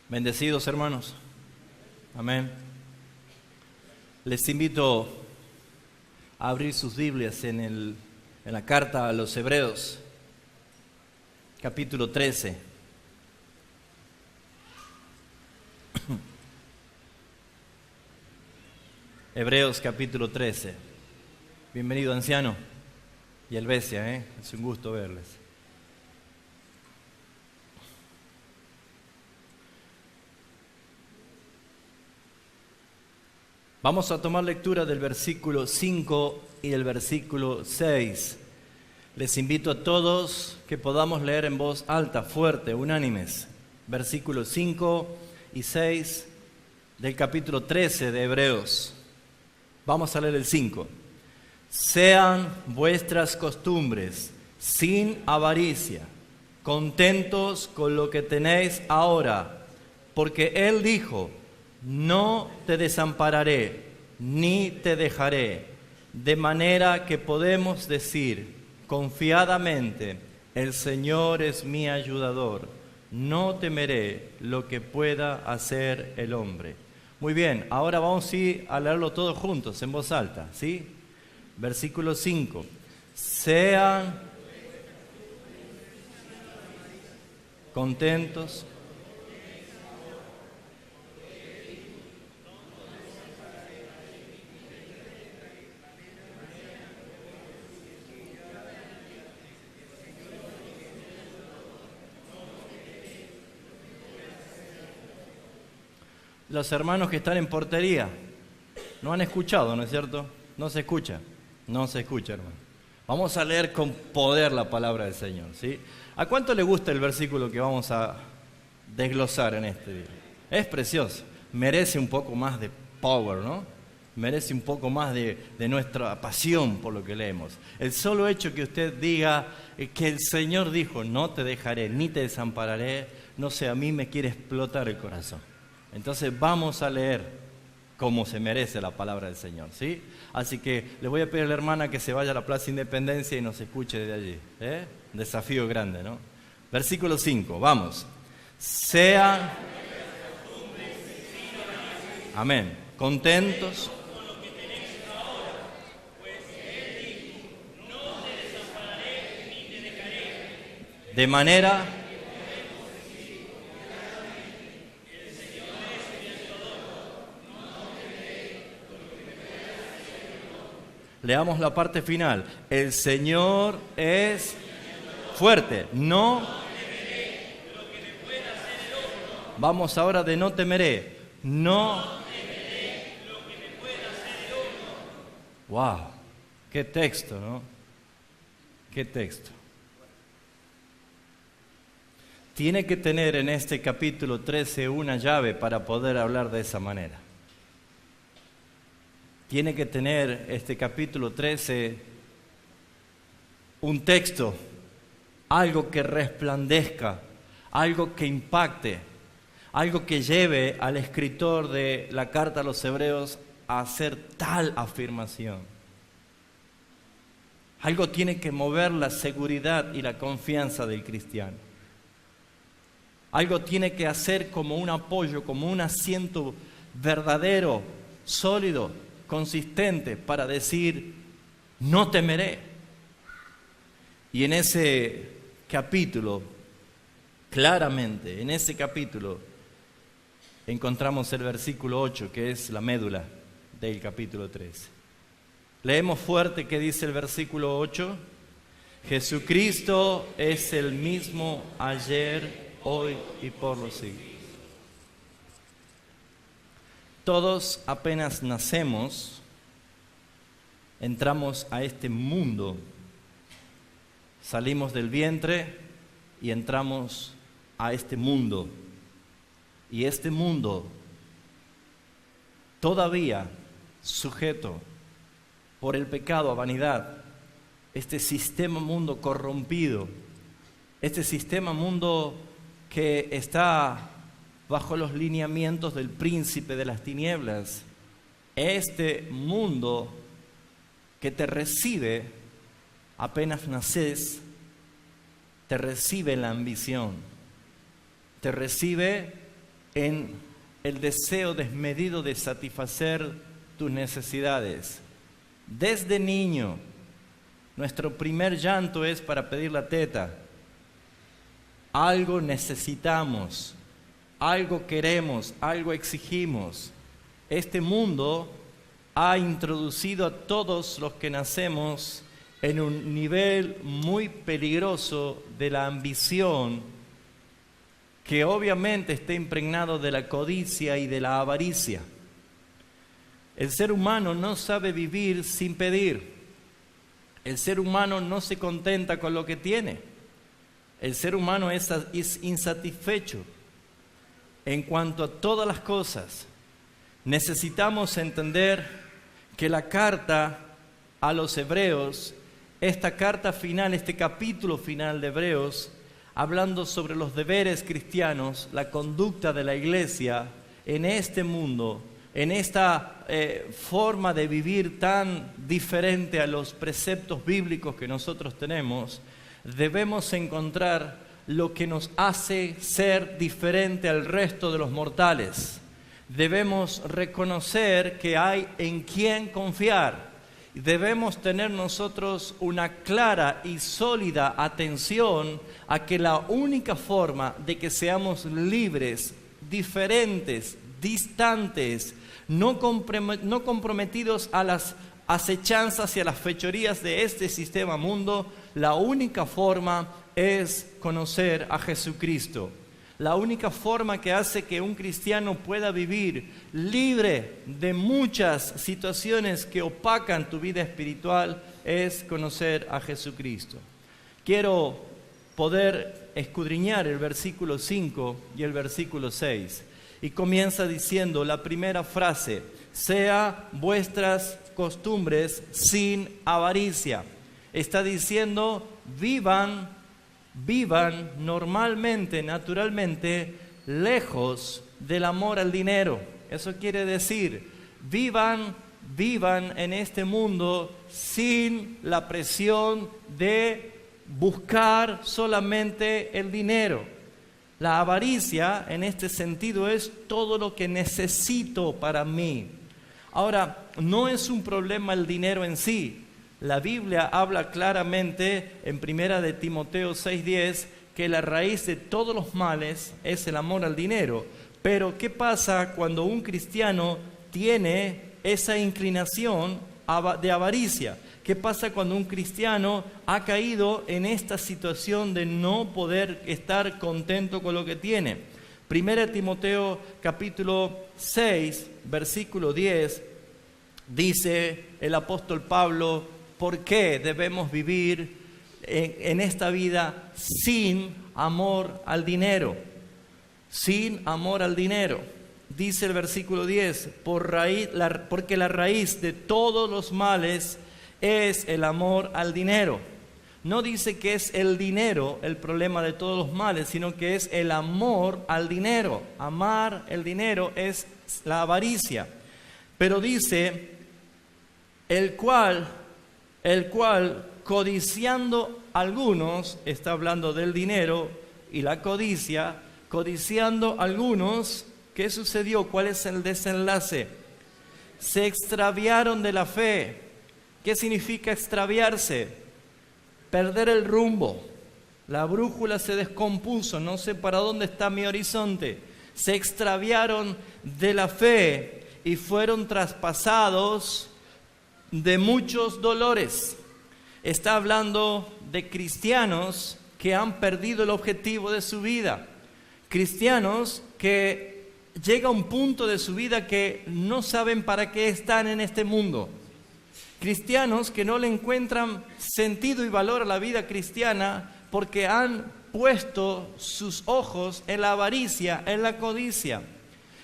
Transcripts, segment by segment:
Bendecidos hermanos. Amén. Les invito a abrir sus Biblias en la carta a los Hebreos, capítulo 13. Hebreos capítulo 13. Bienvenido anciano y Helvecia, es un gusto verles. Vamos a tomar lectura del versículo 5 y del versículo 6. Les invito a todos que podamos leer en voz alta, fuerte, unánimes. Versículos 5 y 6 del capítulo 13 de Hebreos. Vamos a leer el 5. Sean vuestras costumbres sin avaricia, contentos con lo que tenéis ahora, porque Él dijo: no te desampararé, ni te dejaré, de manera que podemos decir confiadamente: el Señor es mi ayudador, no temeré lo que pueda hacer el hombre. Muy bien, ahora vamos a leerlo todos juntos, en voz alta, ¿sí? Versículo 5. Sean contentos. Los hermanos que están en portería no han escuchado, ¿no es cierto? No se escucha, hermano. Vamos a leer con poder la palabra del Señor, ¿sí? ¿A cuánto le gusta el versículo que vamos a desglosar en este día? Es precioso, merece un poco más de power, ¿no? Merece un poco más de nuestra pasión por lo que leemos. El solo hecho que usted diga que el Señor dijo: no te dejaré ni te desampararé, no sé, a mí me quiere explotar el corazón. Entonces vamos a leer como se merece la palabra del Señor, ¿sí? Así que le voy a pedir a la hermana que se vaya a la Plaza Independencia y nos escuche desde allí, Desafío grande, ¿no? Versículo 5, vamos. Sean, amén, contentos. De manera leamos la parte final. El Señor es fuerte. No. Vamos ahora de no temeré. No. Wow. Qué texto, ¿no? Qué texto. Tiene que tener en este capítulo 13 una llave para poder hablar de esa manera. Tiene que tener este capítulo 13 un texto, algo que resplandezca, algo que impacte, algo que lleve al escritor de la carta a los Hebreos a hacer tal afirmación. Algo tiene que mover la seguridad y la confianza del cristiano. Algo tiene que hacer como un apoyo, como un asiento verdadero, sólido, consistente para decir: no temeré. Y en ese capítulo, claramente, en ese capítulo, encontramos el versículo 8, que es la médula del capítulo 13. Leemos fuerte qué dice el versículo 8. Jesucristo es el mismo ayer, hoy y por los siglos. Todos apenas nacemos, entramos a este mundo, salimos del vientre y entramos a este mundo. Y este mundo, todavía sujeto por el pecado a vanidad, este sistema mundo corrompido, este sistema mundo que está bajo los lineamientos del príncipe de las tinieblas, este mundo que te recibe apenas naces, te recibe la ambición, te recibe en el deseo desmedido de satisfacer tus necesidades. Desde niño, nuestro primer llanto es para pedir la teta. Algo necesitamos, algo queremos, algo exigimos. Este mundo ha introducido a todos los que nacemos en un nivel muy peligroso de la ambición, que obviamente está impregnado de la codicia y de la avaricia. El ser humano no sabe vivir sin pedir. El ser humano no se contenta con lo que tiene. El ser humano es insatisfecho en cuanto a todas las cosas. Necesitamos entender que la carta a los hebreos, esta carta final, este capítulo final de Hebreos, hablando sobre los deberes cristianos, la conducta de la iglesia en este mundo, en esta forma de vivir tan diferente a los preceptos bíblicos que nosotros tenemos, debemos encontrar lo que nos hace ser diferente al resto de los mortales. Debemos reconocer que hay en quién confiar. Debemos tener nosotros una clara y sólida atención a que la única forma de que seamos libres, diferentes, distantes, no comprometidos a las acechanzas y a las fechorías de este sistema mundo, la única forma es conocer a Jesucristo. La única forma que hace que un cristiano pueda vivir libre de muchas situaciones que opacan tu vida espiritual es conocer a Jesucristo. Quiero poder escudriñar el versículo 5 y el versículo 6. Y comienza diciendo la primera frase: sea vuestras costumbres sin avaricia. Está diciendo, vivan normalmente, naturalmente, lejos del amor al dinero. Eso quiere decir, vivan en este mundo sin la presión de buscar solamente el dinero. La avaricia, en este sentido, es todo lo que necesito para mí. Ahora, no es un problema el dinero en sí. La Biblia habla claramente en 1 de Timoteo 6:10 que la raíz de todos los males es el amor al dinero. Pero ¿qué pasa cuando un cristiano tiene esa inclinación de avaricia? ¿Qué pasa cuando un cristiano ha caído en esta situación de no poder estar contento con lo que tiene? 1 Timoteo capítulo 6, versículo 10, dice el apóstol Pablo, ¿por qué debemos vivir en esta vida sin amor al dinero? Sin amor al dinero. Dice el versículo 10, porque la raíz de todos los males es el amor al dinero. No dice que es el dinero el problema de todos los males, sino que es el amor al dinero. Amar el dinero es la avaricia. Pero dice, el cual codiciando algunos, está hablando del dinero y la codicia, codiciando algunos, ¿qué sucedió? ¿Cuál es el desenlace? Se extraviaron de la fe. ¿Qué significa extraviarse? Perder el rumbo. La brújula se descompuso, no sé para dónde está mi horizonte. Se extraviaron de la fe y fueron traspasados de muchos dolores. Está hablando de cristianos que han perdido el objetivo de su vida. Cristianos que llega un punto de su vida que no saben para qué están en este mundo. Cristianos que no le encuentran sentido y valor a la vida cristiana porque han puesto sus ojos en la avaricia, en la codicia.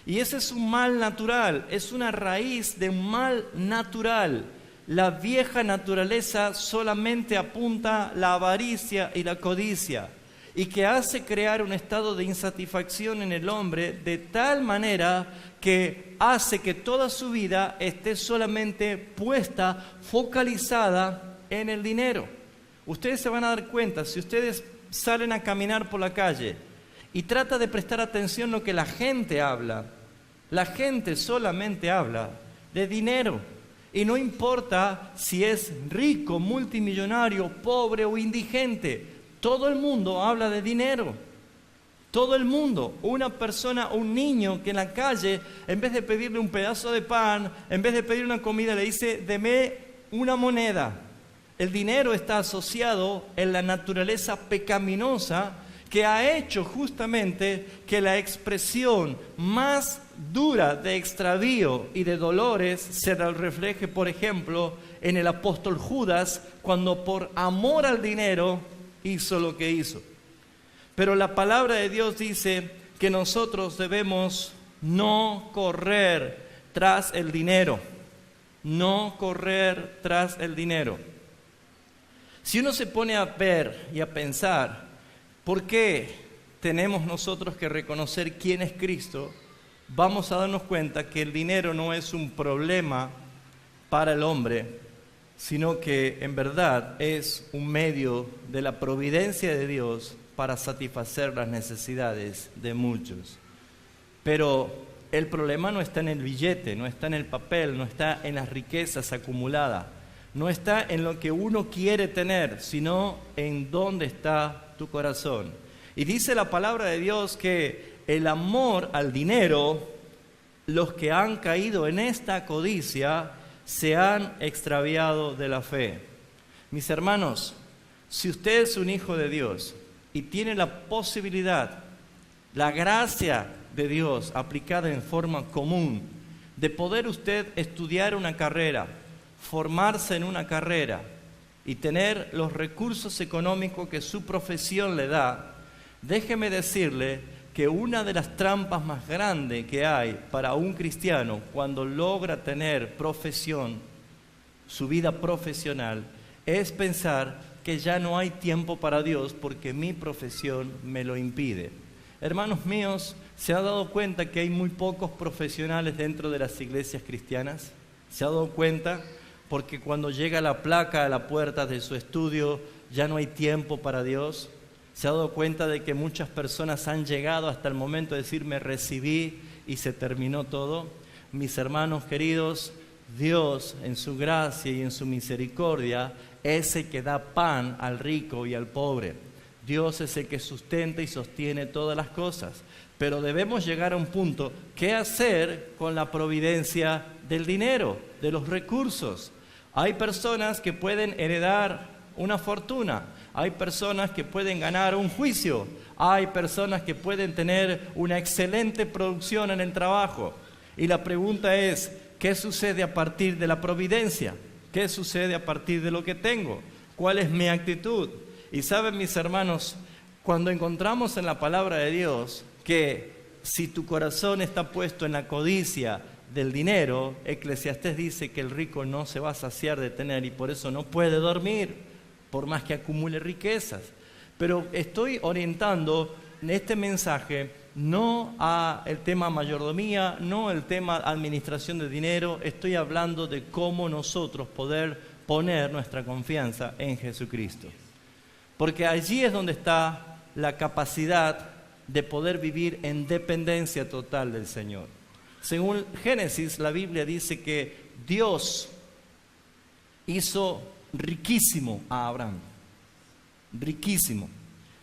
Y ese es un mal natural, es una raíz de un mal natural. La vieja naturaleza solamente apunta la avaricia y la codicia, y que hace crear un estado de insatisfacción en el hombre de tal manera que hace que toda su vida esté solamente puesta, focalizada en el dinero. Ustedes se van a dar cuenta, si ustedes salen a caminar por la calle y trata de prestar atención a lo que la gente habla. La gente solamente habla de dinero. Y no importa si es rico, multimillonario, pobre o indigente. Todo el mundo habla de dinero. Todo el mundo. Una persona, un niño que en la calle, en vez de pedirle un pedazo de pan, en vez de pedir una comida, le dice, deme una moneda. El dinero está asociado en la naturaleza pecaminosa que ha hecho justamente que la expresión más dura de extravío y de dolores se refleje, por ejemplo, en el apóstol Judas, cuando por amor al dinero hizo lo que hizo. Pero la palabra de Dios dice que nosotros debemos no correr tras el dinero, no correr tras el dinero. Si uno se pone a ver y a pensar, ¿por qué tenemos nosotros que reconocer quién es Cristo? Vamos a darnos cuenta que el dinero no es un problema para el hombre, sino que en verdad es un medio de la providencia de Dios para satisfacer las necesidades de muchos. Pero el problema no está en el billete, no está en el papel, no está en las riquezas acumuladas, no está en lo que uno quiere tener, sino en dónde está tu corazón. Y dice la palabra de Dios que el amor al dinero, los que han caído en esta codicia, se han extraviado de la fe. Mis hermanos, si usted es un hijo de Dios y tiene la posibilidad, la gracia de Dios aplicada en forma común, de poder usted estudiar una carrera, formarse en una carrera y tener los recursos económicos que su profesión le da, déjeme decirle que una de las trampas más grandes que hay para un cristiano cuando logra tener profesión, su vida profesional, es pensar que ya no hay tiempo para Dios porque mi profesión me lo impide. Hermanos míos, ¿se ha dado cuenta que hay muy pocos profesionales dentro de las iglesias cristianas? ¿Se ha dado cuenta? Porque cuando llega la placa a la puerta de su estudio, ya no hay tiempo para Dios. ¿Se ha dado cuenta de que muchas personas han llegado hasta el momento de decir, me recibí y se terminó todo? Mis hermanos queridos, Dios en su gracia y en su misericordia es el que da pan al rico y al pobre. Dios es el que sustenta y sostiene todas las cosas. Pero debemos llegar a un punto, ¿qué hacer con la providencia del dinero, de los recursos? Hay personas que pueden heredar una fortuna, hay personas que pueden ganar un juicio, hay personas que pueden tener una excelente producción en el trabajo. Y la pregunta es, ¿qué sucede a partir de la providencia? ¿Qué sucede a partir de lo que tengo? ¿Cuál es mi actitud? Y saben, mis hermanos, cuando encontramos en la palabra de Dios que si tu corazón está puesto en la codicia del dinero, Eclesiastés dice que el rico no se va a saciar de tener y por eso no puede dormir, por más que acumule riquezas. Pero estoy orientando en este mensaje no a el tema mayordomía, no el tema administración de dinero, estoy hablando de cómo nosotros poder poner nuestra confianza en Jesucristo. Porque allí es donde está la capacidad de poder vivir en dependencia total del Señor. Según Génesis, la Biblia dice que Dios hizo riquísimo a Abraham. Riquísimo.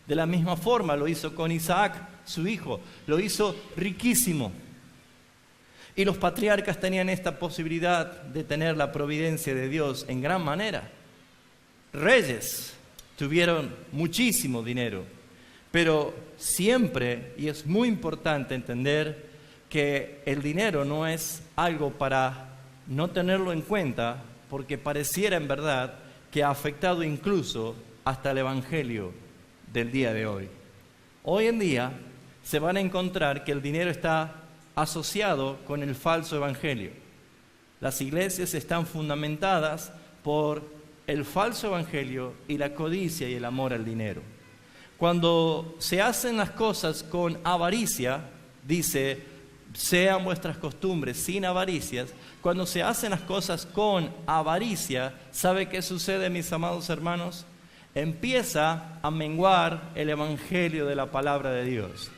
De la misma forma lo hizo con Isaac, su hijo. Lo hizo riquísimo. Y los patriarcas tenían esta posibilidad de tener la providencia de Dios en gran manera. Reyes tuvieron muchísimo dinero. Pero siempre, y es muy importante entender que el dinero no es algo para no tenerlo en cuenta, porque pareciera en verdad que ha afectado incluso hasta el evangelio del día de hoy. Hoy en día se van a encontrar que el dinero está asociado con el falso evangelio. Las iglesias están fundamentadas por el falso evangelio y la codicia y el amor al dinero. Cuando se hacen las cosas con avaricia, dice, sean vuestras costumbres sin avaricias. Cuando se hacen las cosas con avaricia, ¿sabe qué sucede, mis amados hermanos? Empieza a menguar el evangelio de la palabra de Dios.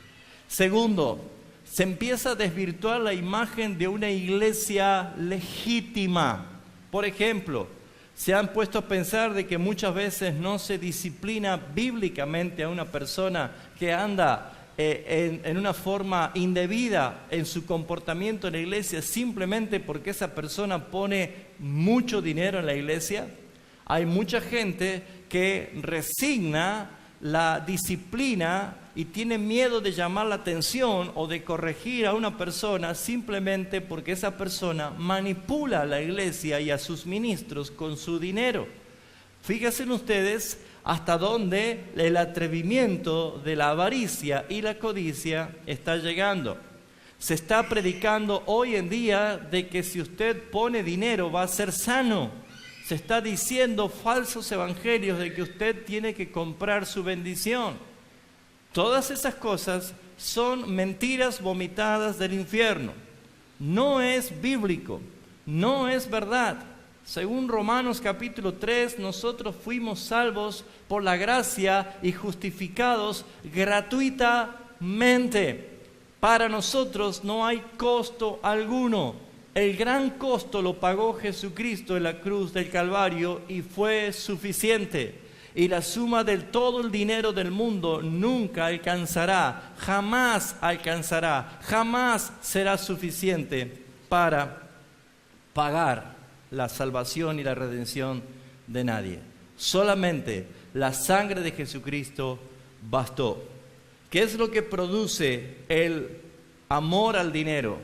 Segundo, se empieza a desvirtuar la imagen de una iglesia legítima. Por ejemplo, se han puesto a pensar de que muchas veces no se disciplina bíblicamente a una persona que anda en una forma indebida en su comportamiento en la iglesia simplemente porque esa persona pone mucho dinero en la iglesia. Hay mucha gente que resigna la disciplina y tiene miedo de llamar la atención o de corregir a una persona simplemente porque esa persona manipula a la iglesia y a sus ministros con su dinero. Fíjense ustedes hasta dónde el atrevimiento de la avaricia y la codicia está llegando. Se está predicando hoy en día de que si usted pone dinero va a ser sano. Se está diciendo falsos evangelios de que usted tiene que comprar su bendición. Todas esas cosas son mentiras vomitadas del infierno. No es bíblico, no es verdad. Según Romanos capítulo 3, nosotros fuimos salvos por la gracia y justificados gratuitamente. Para nosotros no hay costo alguno. El gran costo lo pagó Jesucristo en la cruz del Calvario y fue suficiente. Y la suma de todo el dinero del mundo nunca alcanzará, jamás será suficiente para pagar la salvación y la redención de nadie. Solamente la sangre de Jesucristo bastó. ¿Qué es lo que produce el amor al dinero?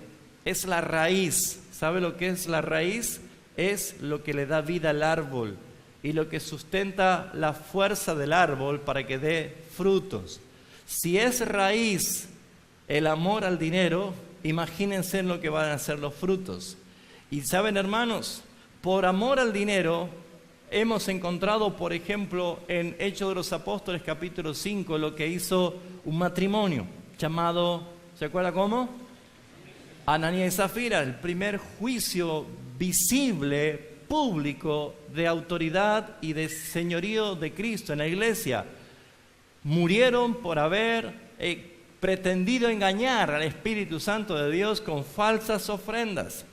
Es la raíz. ¿Sabe lo que es la raíz? Es lo que le da vida al árbol y lo que sustenta la fuerza del árbol para que dé frutos. Si es raíz el amor al dinero, imagínense en lo que van a ser los frutos. Y saben, hermanos, por amor al dinero hemos encontrado, por ejemplo, en Hechos de los Apóstoles capítulo 5, lo que hizo un matrimonio llamado, ¿se acuerda cómo? Ananías y Zafira, el primer juicio visible, público, de autoridad y de señorío de Cristo en la iglesia. Murieron por haber pretendido engañar al Espíritu Santo de Dios con falsas ofrendas.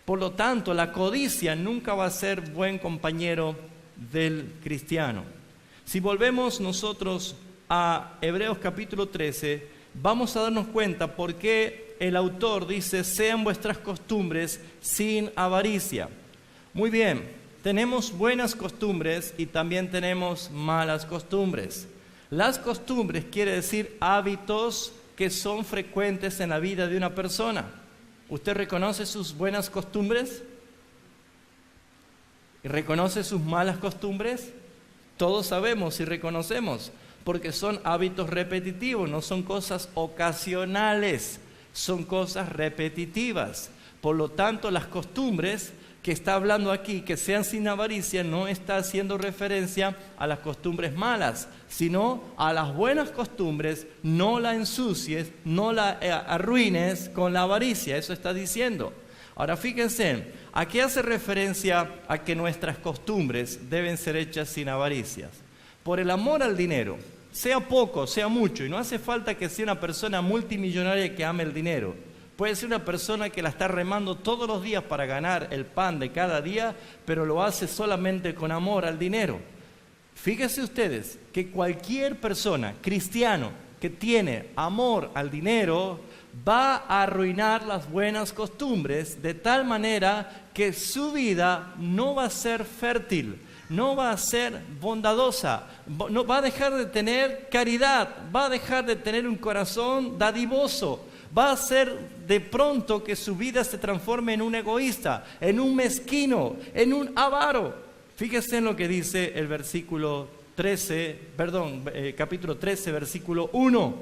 Por lo tanto, la codicia nunca va a ser buen compañero del cristiano. Si volvemos nosotros a Hebreos capítulo 13, vamos a darnos cuenta por qué el autor dice, sean vuestras costumbres sin avaricia. Muy bien, tenemos buenas costumbres y también tenemos malas costumbres. Las costumbres quiere decir hábitos que son frecuentes en la vida de una persona. ¿Usted reconoce sus buenas costumbres? ¿Reconoce sus malas costumbres? Todos sabemos y reconocemos, porque son hábitos repetitivos, no son cosas ocasionales, son cosas repetitivas. Por lo tanto, las costumbres que está hablando aquí, que sean sin avaricia, no está haciendo referencia a las costumbres malas, sino a las buenas costumbres. No la ensucies, no la arruines con la avaricia, eso está diciendo. Ahora fíjense, ¿a qué hace referencia a que nuestras costumbres deben ser hechas sin avaricias? Por el amor al dinero, sea poco, sea mucho, y no hace falta que sea una persona multimillonaria que ame el dinero. Puede ser una persona que la está remando todos los días para ganar el pan de cada día, pero lo hace solamente con amor al dinero. Fíjense ustedes que cualquier persona, cristiano, que tiene amor al dinero, va a arruinar las buenas costumbres de tal manera que su vida no va a ser fértil, no va a ser bondadosa, no va a dejar de tener caridad, va a dejar de tener un corazón dadivoso. Va a ser de pronto que su vida se transforme en un egoísta, en un mezquino, en un avaro. Fíjense en lo que dice el capítulo 13, versículo 1.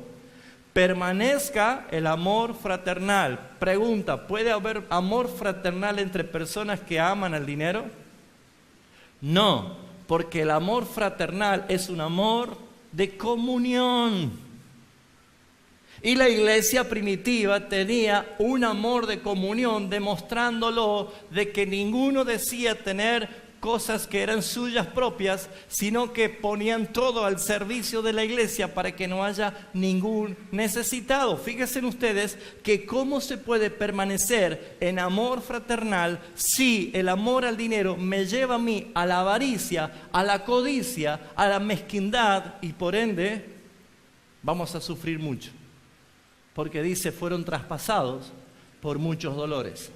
Permanezca el amor fraternal. Pregunta, ¿puede haber amor fraternal entre personas que aman al dinero? No, porque el amor fraternal es un amor de comunión. Y la iglesia primitiva tenía un amor de comunión, demostrándolo de que ninguno decía tener cosas que eran suyas propias, sino que ponían todo al servicio de la iglesia para que no haya ningún necesitado. Fíjense ustedes que cómo se puede permanecer en amor fraternal si el amor al dinero me lleva a mí a la avaricia, a la codicia, a la mezquindad, y por ende vamos a sufrir mucho. Porque dice, fueron traspasados por muchos dolores.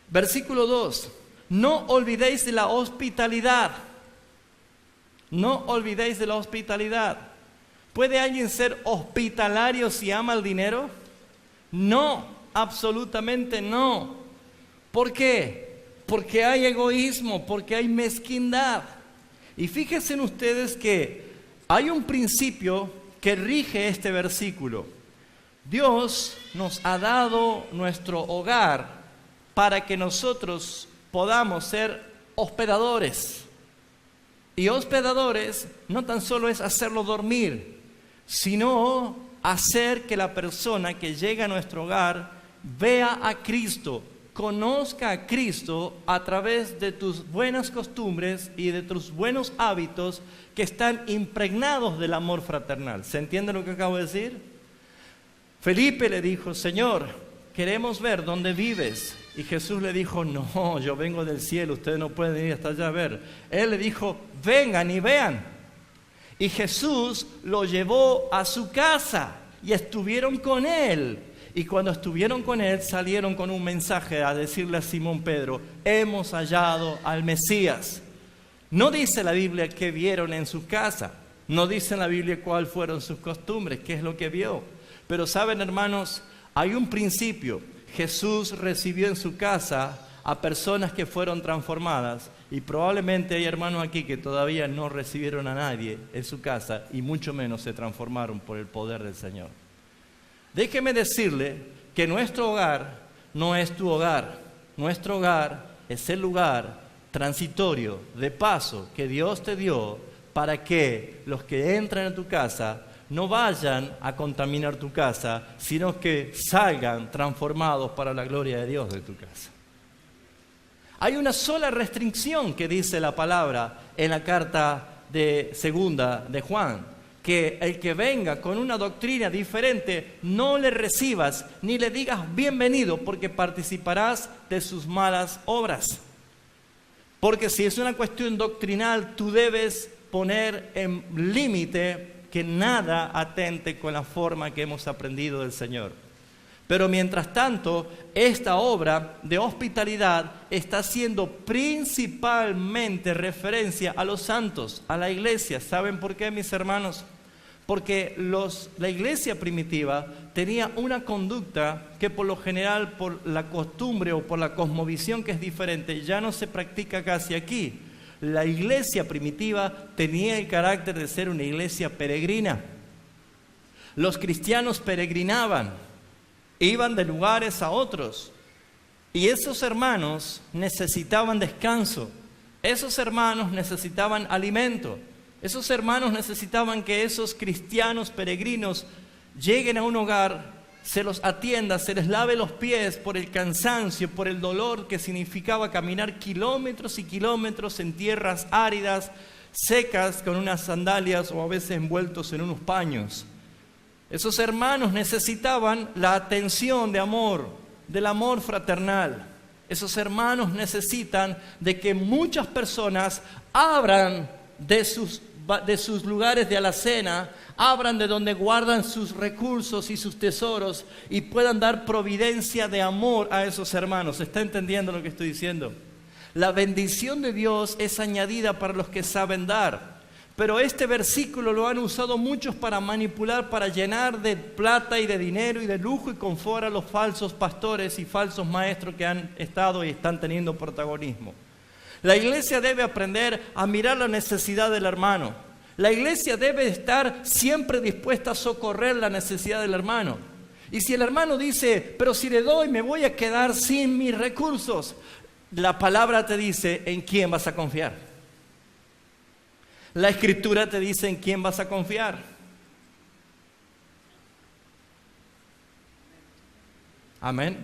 Versículo 2. No olvidéis de la hospitalidad. No olvidéis de la hospitalidad. ¿Puede alguien ser hospitalario si ama el dinero? No, absolutamente no. ¿Por qué? Porque hay egoísmo, porque hay mezquindad. Y fíjense ustedes que hay un principio que rige este versículo. Dios nos ha dado nuestro hogar para que nosotros podamos ser hospedadores. Y hospedadores no tan solo es hacerlo dormir, sino hacer que la persona que llega a nuestro hogar vea a Cristo, conozca a Cristo a través de tus buenas costumbres y de tus buenos hábitos que están impregnados del amor fraternal. ¿Se entiende lo que acabo de decir? Felipe le dijo, Señor, queremos ver dónde vives. Y Jesús le dijo, no, yo vengo del cielo, ustedes no pueden ir hasta allá a ver. Él le dijo, vengan y vean. Y Jesús lo llevó a su casa y estuvieron con él. Y cuando estuvieron con él, salieron con un mensaje a decirle a Simón Pedro, hemos hallado al Mesías. No dice la Biblia qué vieron en su casa, no dice en la Biblia cuáles fueron sus costumbres, qué es lo que vio. Pero saben, hermanos, hay un principio. Jesús recibió en su casa a personas que fueron transformadas, y probablemente hay hermanos aquí que todavía no recibieron a nadie en su casa y mucho menos se transformaron por el poder del Señor. Déjeme decirle que nuestro hogar no es tu hogar. Nuestro hogar es el lugar transitorio, de paso, que Dios te dio para que los que entran a tu casa no vayan a contaminar tu casa, sino que salgan transformados para la gloria de Dios de tu casa. Hay una sola restricción que dice la palabra en la carta de segunda de Juan, que el que venga con una doctrina diferente no le recibas ni le digas bienvenido, porque participarás de sus malas obras. Porque si es una cuestión doctrinal, tú debes poner en límite que nada atente con la forma que hemos aprendido del Señor. Pero mientras tanto, esta obra de hospitalidad está haciendo principalmente referencia a los santos, a la iglesia. ¿Saben por qué, mis hermanos? Porque la iglesia primitiva tenía una conducta que por lo general, por la costumbre o por la cosmovisión que es diferente, ya no se practica casi aquí. La iglesia primitiva tenía el carácter de ser una iglesia peregrina. Los cristianos peregrinaban, iban de lugares a otros, y esos hermanos necesitaban descanso, esos hermanos necesitaban alimento, esos hermanos necesitaban que esos cristianos peregrinos lleguen a un hogar, se los atienda, se les lave los pies por el cansancio, por el dolor que significaba caminar kilómetros y kilómetros en tierras áridas, secas, con unas sandalias o a veces envueltos en unos paños. Esos hermanos necesitaban la atención de amor, del amor fraternal. Esos hermanos necesitan de que muchas personas abran de sus lugares de alacena, abran de donde guardan sus recursos y sus tesoros y puedan dar providencia de amor a esos hermanos. ¿Está entendiendo lo que estoy diciendo? La bendición de Dios es añadida para los que saben dar. Pero este versículo lo han usado muchos para manipular, para llenar de plata y de dinero y de lujo y confort a los falsos pastores y falsos maestros que han estado y están teniendo protagonismo. La iglesia debe aprender a mirar la necesidad del hermano. La iglesia debe estar siempre dispuesta a socorrer la necesidad del hermano. Y si el hermano dice, pero si le doy me voy a quedar sin mis recursos, la palabra te dice en quién vas a confiar. La Escritura te dice en quién vas a confiar. Amén.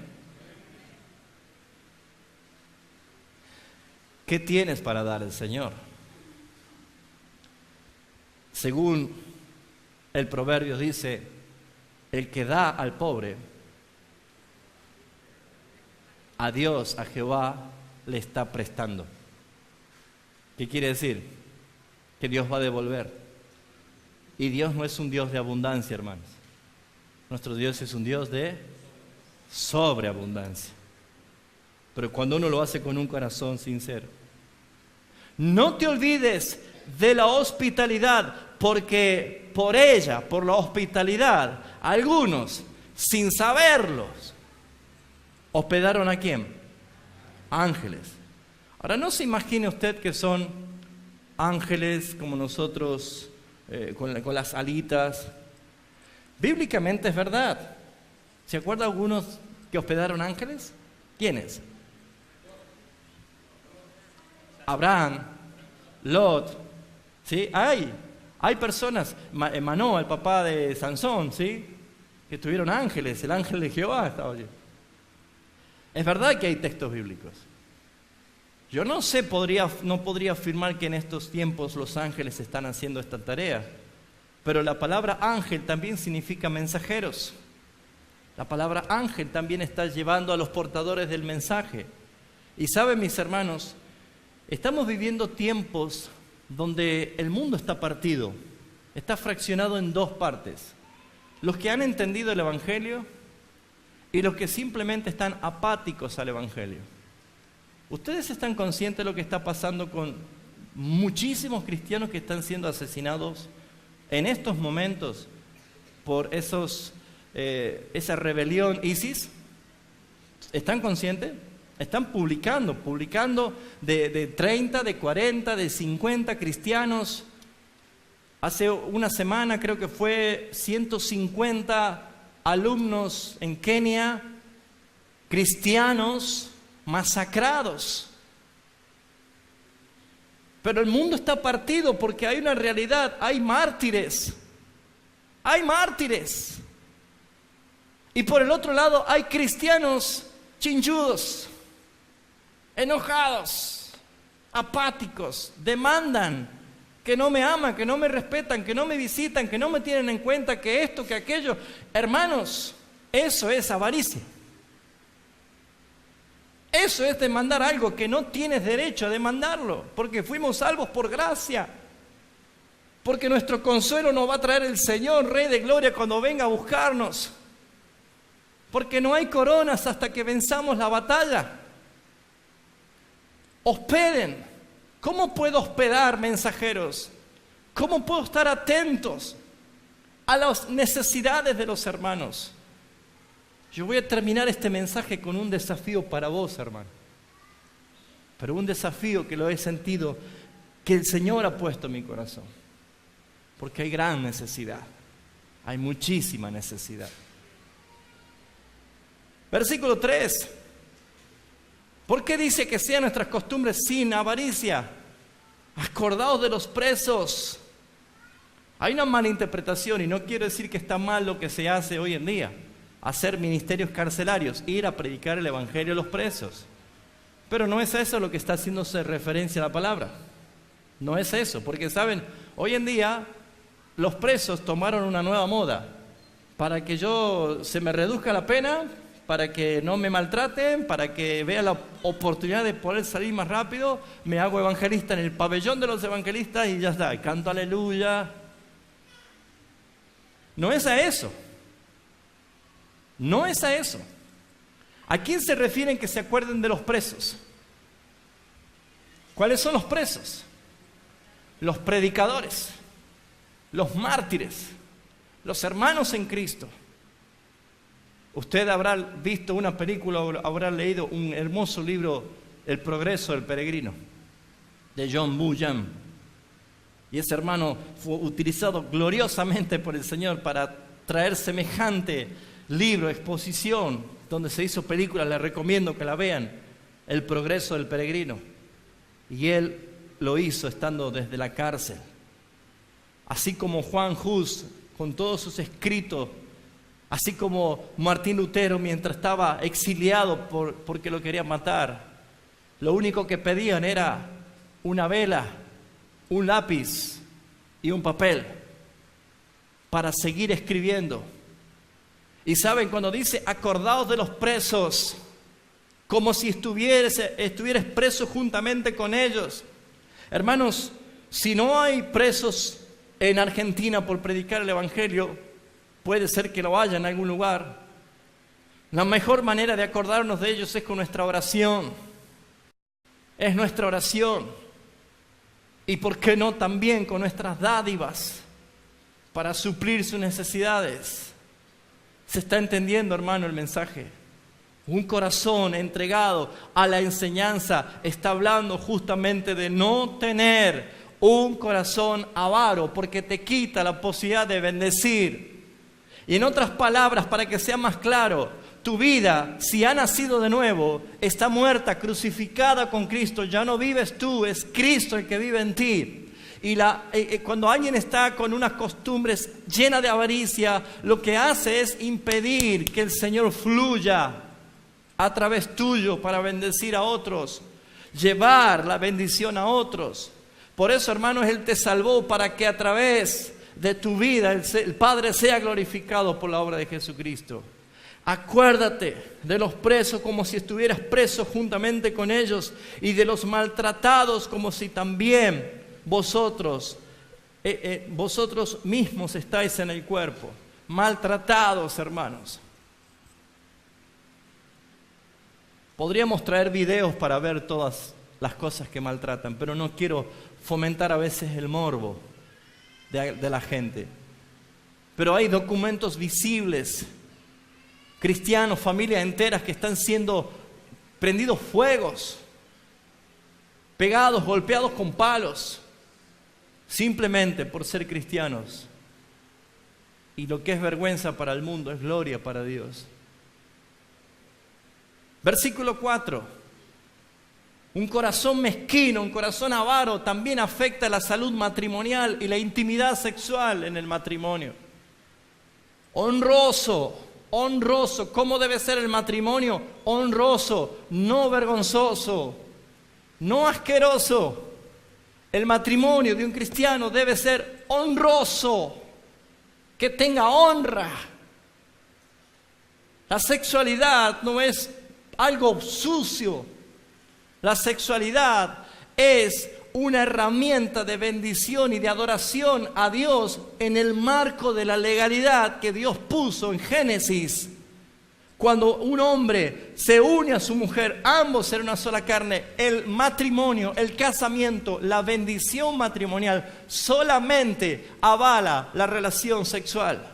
¿qué tienes para dar al Señor? Según el proverbio dice, el que da al pobre, a Dios, a Jehová, le está prestando. ¿Qué quiere decir? Que Dios va a devolver. Y Dios no es un Dios de abundancia, hermanos. Nuestro Dios es un Dios de sobreabundancia. Pero cuando uno lo hace con un corazón sincero. No te olvides de la hospitalidad, porque por ella, por la hospitalidad, algunos, sin saberlos, hospedaron ¿a quién? Ángeles. Ahora no se imagine usted que son ángeles como nosotros, con las alitas. Bíblicamente es verdad. ¿Se acuerdan algunos que hospedaron ángeles? ¿Quiénes? Abraham, Lot, ¿sí? Hay personas, Manoa, el papá de Sansón, ¿sí? Que tuvieron ángeles, el ángel de Jehová estaba allí. Es verdad que hay textos bíblicos. Yo no podría afirmar que en estos tiempos los ángeles están haciendo esta tarea, pero la palabra ángel también significa mensajeros. La palabra ángel también está llevando a los portadores del mensaje. Y saben, mis hermanos, estamos viviendo tiempos donde el mundo está partido, está fraccionado en dos partes. Los que han entendido el Evangelio y los que simplemente están apáticos al Evangelio. ¿Ustedes están conscientes de lo que está pasando con muchísimos cristianos que están siendo asesinados en estos momentos por esa rebelión ISIS? ¿Están conscientes? Están publicando de 30, de 40, de 50 cristianos. Hace una semana creo que fue 150 alumnos en Kenia, cristianos masacrados. Pero el mundo está partido porque hay una realidad, hay mártires. Hay mártires. Y por el otro lado hay cristianos chinchudos, enojados, apáticos, demandan que no me aman, que no me respetan, que no me visitan, que no me tienen en cuenta, que esto, que aquello. Hermanos, eso es avaricia. Eso es demandar algo que no tienes derecho a demandarlo, porque fuimos salvos por gracia. Porque nuestro consuelo nos va a traer el Señor, Rey de Gloria, cuando venga a buscarnos. Porque no hay coronas hasta que venzamos la batalla. Hospeden. ¿Cómo puedo hospedar mensajeros? ¿Cómo puedo estar atentos a las necesidades de los hermanos? Yo voy a terminar este mensaje con un desafío para vos, hermano. Pero un desafío que lo he sentido, que el Señor ha puesto en mi corazón. Porque hay gran necesidad. Hay muchísima necesidad. Versículo 3. ¿Por qué dice que sean nuestras costumbres sin avaricia? Acordaos de los presos. Hay una mala interpretación y no quiero decir que está mal lo que se hace hoy en día. Hacer ministerios carcelarios, ir a predicar el evangelio a los presos. Pero no es eso lo que está haciéndose referencia a la palabra. No es eso, porque saben, hoy en día los presos tomaron una nueva moda. Para que se me reduzca la pena, para que no me maltraten, para que vea la oportunidad de poder salir más rápido, me hago evangelista en el pabellón de los evangelistas y ya está, canto aleluya. No es a eso. No es a eso. ¿A quién se refieren que se acuerden de los presos? ¿Cuáles son los presos? Los predicadores, los mártires, los hermanos en Cristo. Usted habrá visto una película, habrá leído un hermoso libro, El progreso del peregrino, de John Bunyan. Y ese hermano fue utilizado gloriosamente por el Señor para traer semejante libro, exposición, donde se hizo película. Les recomiendo que la vean, El progreso del peregrino. Y él lo hizo estando desde la cárcel. Así como Juan Hus, con todos sus escritos, así como Martín Lutero mientras estaba exiliado porque lo querían matar. lo único que pedían era una vela, un lápiz y un papel para seguir escribiendo. Y saben, cuando dice acordaos de los presos, como si estuvieras preso juntamente con ellos. Hermanos, si no hay presos en Argentina por predicar el Evangelio, puede ser que lo haya en algún lugar. La mejor manera de acordarnos de ellos es con nuestra oración. Es nuestra oración. Y por qué no también con nuestras dádivas para suplir sus necesidades. ¿Se está entendiendo, hermano, el mensaje? Un corazón entregado a la enseñanza está hablando justamente de no tener un corazón avaro, porque te quita la posibilidad de bendecir. Y en otras palabras, para que sea más claro, tu vida, si ha nacido de nuevo, está muerta, crucificada con Cristo. Ya no vives tú, es Cristo el que vive en ti. Y cuando alguien está con unas costumbres llenas de avaricia, lo que hace es impedir que el Señor fluya a través tuyo para bendecir a otros, llevar la bendición a otros. Por eso, hermanos, Él te salvó para que a través de tu vida el Padre sea glorificado por la obra de Jesucristo. Acuérdate de los presos como si estuvieras preso juntamente con ellos, y de los maltratados como si también vosotros mismos estáis en el cuerpo. Maltratados, hermanos. Podríamos traer videos para ver todas las cosas que maltratan, pero no quiero fomentar a veces el morbo de la gente. Pero hay documentos visibles, cristianos, familias enteras que están siendo prendidos fuegos, pegados, golpeados con palos, simplemente por ser cristianos. Y lo que es vergüenza para el mundo es gloria para Dios. Versículo 4. Un corazón mezquino, un corazón avaro también afecta la salud matrimonial y la intimidad sexual en el matrimonio. Honroso. ¿Cómo debe ser el matrimonio? Honroso, no vergonzoso, no asqueroso. El matrimonio de un cristiano debe ser honroso, que tenga honra. La sexualidad no es algo sucio. La sexualidad es una herramienta de bendición y de adoración a Dios en el marco de la legalidad que Dios puso en Génesis. Cuando un hombre se une a su mujer, ambos serán una sola carne. El matrimonio, el casamiento, la bendición matrimonial solamente avala la relación sexual.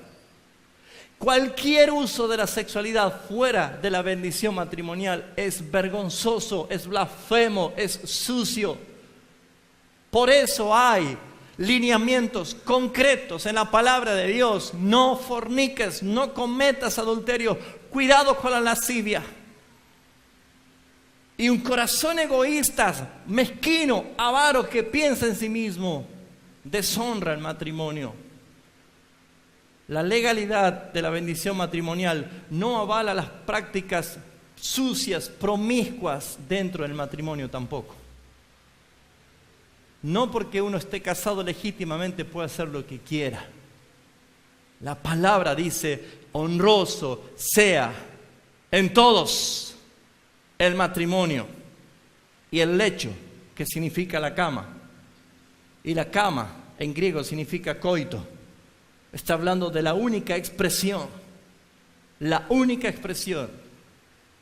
Cualquier uso de la sexualidad fuera de la bendición matrimonial es vergonzoso, es blasfemo, es sucio. Por eso hay lineamientos concretos en la palabra de Dios. No forniques, no cometas adulterio, cuidado con la lascivia. Y un corazón egoísta, mezquino, avaro, que piensa en sí mismo, deshonra el matrimonio. La legalidad de la bendición matrimonial no avala las prácticas sucias, promiscuas dentro del matrimonio tampoco. No porque uno esté casado legítimamente puede hacer lo que quiera. La palabra dice, honroso sea en todos el matrimonio y el lecho, que significa la cama. Y la cama en griego significa coito. Está hablando de la única expresión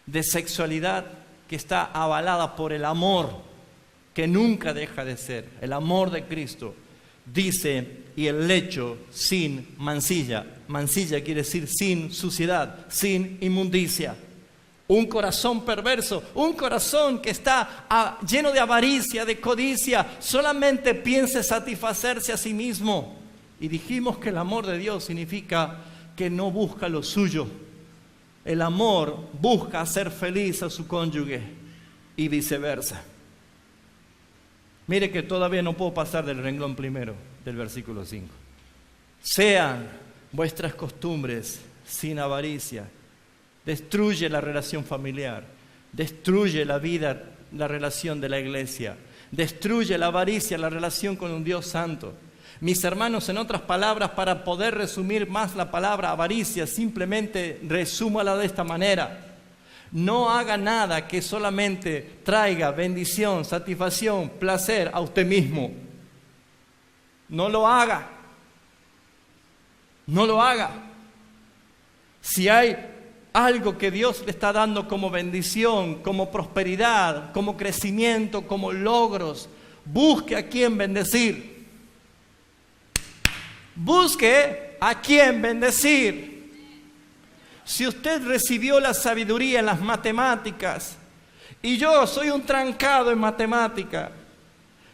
de sexualidad que está avalada por el amor, que nunca deja de ser, el amor de Cristo. Dice, y el lecho sin mancilla. Mancilla quiere decir sin suciedad, sin inmundicia. Un corazón perverso, un corazón que está lleno de avaricia, de codicia, solamente piensa satisfacerse a sí mismo. Y dijimos que el amor de Dios significa que no busca lo suyo. El amor busca hacer feliz a su cónyuge y viceversa. Mire que todavía no puedo pasar del renglón primero del versículo 5. Sean vuestras costumbres sin avaricia. Destruye la relación familiar, destruye la vida la relación de la iglesia. Destruye la avaricia, la relación con un Dios santo. Mis hermanos, en otras palabras, para poder resumir más la palabra avaricia, simplemente resúmala de esta manera. No haga nada que solamente traiga bendición, satisfacción, placer a usted mismo. No lo haga. No lo haga. Si hay algo que Dios le está dando como bendición, como prosperidad, como crecimiento, como logros, busque a quien bendecir. Busque a quien bendecir. Si usted recibió la sabiduría en las matemáticas y yo soy un trancado en matemática,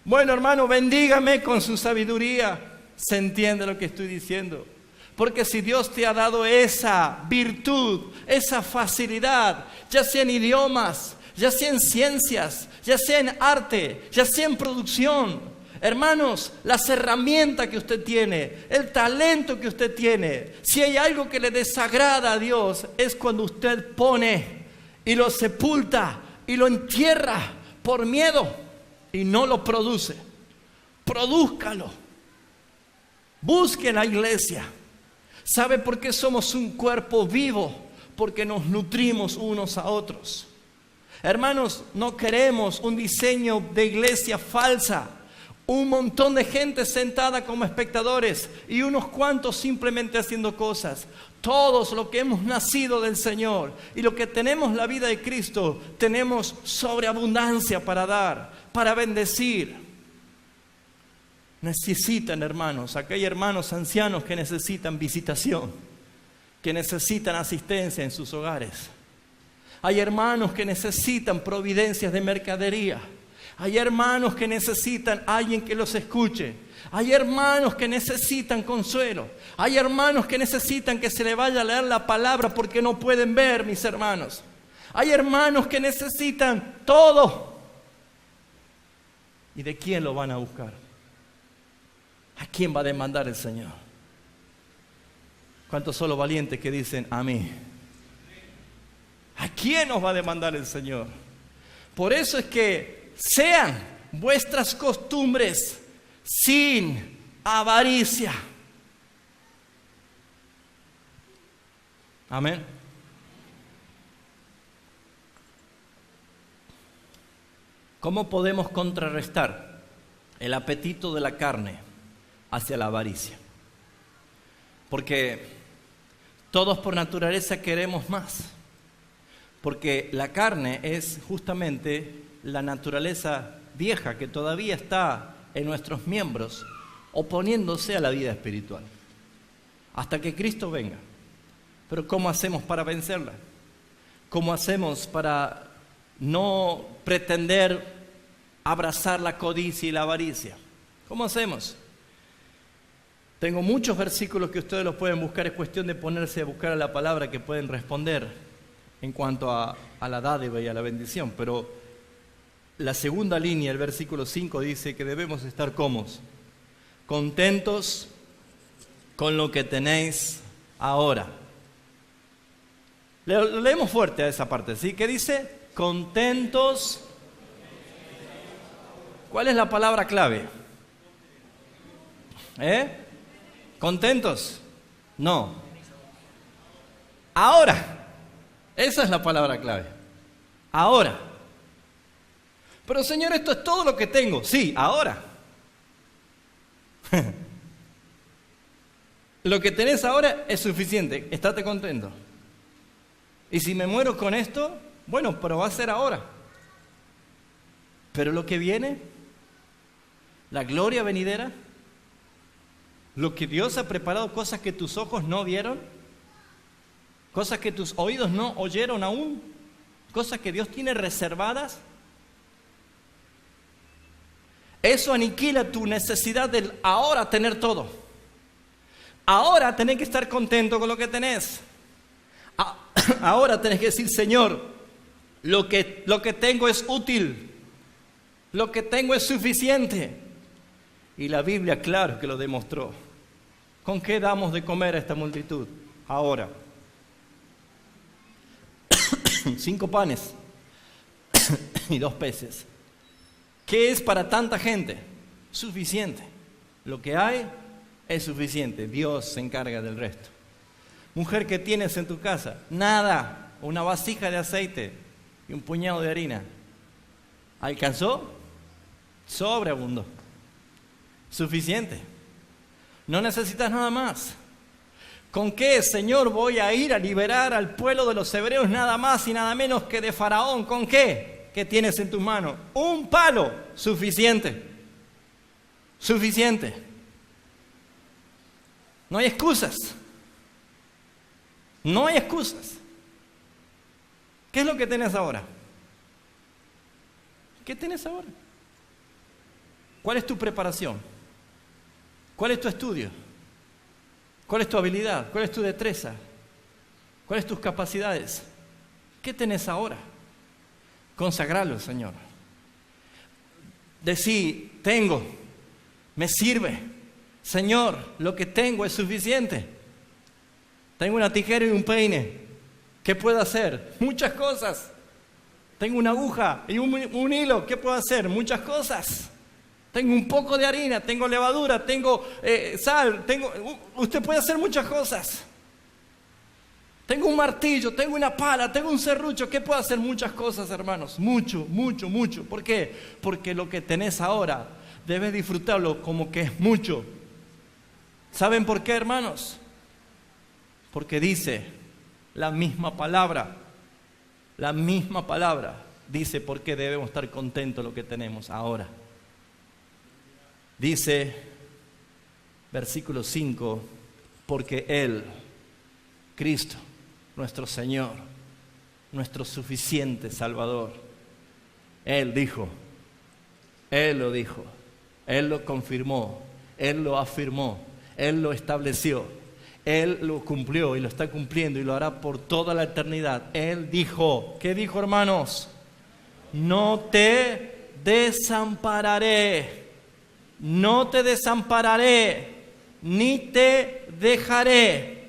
bueno, hermano, bendígame con su sabiduría. ¿Se entiende lo que estoy diciendo? Porque si Dios te ha dado esa virtud, esa facilidad, ya sea en idiomas, ya sea en ciencias, ya sea en arte, ya sea en producción, hermanos, las herramientas que usted tiene, el talento que usted tiene, si hay algo que le desagrada a Dios, es cuando usted pone y lo sepulta y lo entierra por miedo y no lo produce. Produzcalo. Busque la iglesia. ¿Sabe por qué somos un cuerpo vivo? Porque nos nutrimos unos a otros. Hermanos, no queremos un diseño de iglesia falsa. Un montón de gente sentada como espectadores y unos cuantos simplemente haciendo cosas. Todos los que hemos nacido del Señor y los que tenemos la vida de Cristo, tenemos sobreabundancia para dar, para bendecir. Necesitan, hermanos, acá hay hermanos ancianos que necesitan visitación, que necesitan asistencia en sus hogares. Hay hermanos que necesitan providencias de mercadería. Hay hermanos que necesitan alguien que los escuche. Hay hermanos que necesitan consuelo. Hay hermanos que necesitan que se le vaya a leer la palabra porque no pueden ver, mis hermanos. Hay hermanos que necesitan todo. ¿Y de quién lo van a buscar? ¿A quién va a demandar el Señor? ¿Cuántos son los valientes que dicen a mí? ¿A quién nos va a demandar el Señor? Por eso es que sean vuestras costumbres sin avaricia. Amén. ¿Cómo podemos contrarrestar el apetito de la carne hacia la avaricia? Porque todos por naturaleza queremos más. Porque la carne es justamente la naturaleza vieja que todavía está en nuestros miembros, oponiéndose a la vida espiritual, hasta que Cristo venga. Pero ¿cómo hacemos para vencerla? ¿Cómo hacemos para no pretender abrazar la codicia y la avaricia? ¿Cómo hacemos? Tengo muchos versículos que ustedes los pueden buscar, es cuestión de ponerse a buscar a la palabra que pueden responder en cuanto a la dádiva y a la bendición, pero la segunda línea, el versículo 5, dice que debemos estar cómodos, contentos con lo que tenéis ahora. Leemos fuerte a esa parte, ¿sí? ¿Qué dice? Contentos. ¿Cuál es la palabra clave? ¿Contentos? No. Ahora. Esa es la palabra clave. Ahora. Pero Señor, esto es todo lo que tengo. Sí, ahora. Lo que tenés ahora es suficiente. Estate contento. Y si me muero con esto, bueno, pero va a ser ahora. Pero lo que viene, la gloria venidera, lo que Dios ha preparado, cosas que tus ojos no vieron, cosas que tus oídos no oyeron aún, cosas que Dios tiene reservadas. Eso aniquila tu necesidad de ahora tener todo. Ahora tenés que estar contento con lo que tenés. Ahora tenés que decir, Señor, lo que tengo es útil, lo que tengo es suficiente. Y la Biblia, claro que lo demostró. ¿Con qué damos de comer a esta multitud? Ahora. 5 panes y 2 peces. ¿Qué es para tanta gente? Suficiente. Lo que hay es suficiente. Dios se encarga del resto. Mujer, ¿qué tienes en tu casa? Nada. Una vasija de aceite y un puñado de harina. ¿Alcanzó? Sobreabundó. Suficiente. No necesitas nada más. ¿Con qué, Señor, voy a ir a liberar al pueblo de los hebreos nada más y nada menos que de Faraón? ¿Con qué? ¿Qué tienes en tus manos? Un palo. Suficiente. Suficiente. No hay excusas. No hay excusas. ¿Qué es lo que tienes ahora? ¿Qué tienes ahora? ¿Cuál es tu preparación? ¿Cuál es tu estudio? ¿Cuál es tu habilidad? ¿Cuál es tu destreza? ¿Cuáles tus capacidades? ¿Qué tenés ahora? Consagralo, Señor. Decí, tengo, me sirve. Señor, lo que tengo es suficiente. Tengo una tijera y un peine. ¿Qué puedo hacer? Muchas cosas. Tengo una aguja y un hilo. ¿Qué puedo hacer? Muchas cosas. Tengo un poco de harina, tengo levadura, tengo sal, usted puede hacer muchas cosas. Tengo un martillo, tengo una pala, tengo un serrucho. ¿Qué puedo hacer? Muchas cosas, hermanos. Mucho, mucho, mucho. ¿Por qué? Porque lo que tenés ahora debes disfrutarlo como que es mucho. ¿Saben por qué, hermanos? Porque dice la misma palabra. La misma palabra dice por qué debemos estar contentos lo que tenemos ahora. Dice, versículo 5, porque Él, Cristo, nuestro Señor, nuestro suficiente Salvador, Él dijo, Él lo dijo, Él lo confirmó, Él lo afirmó, Él lo estableció, Él lo cumplió y lo está cumpliendo y lo hará por toda la eternidad. Él dijo, ¿qué dijo, hermanos? No te desampararé. No te desampararé, ni te dejaré.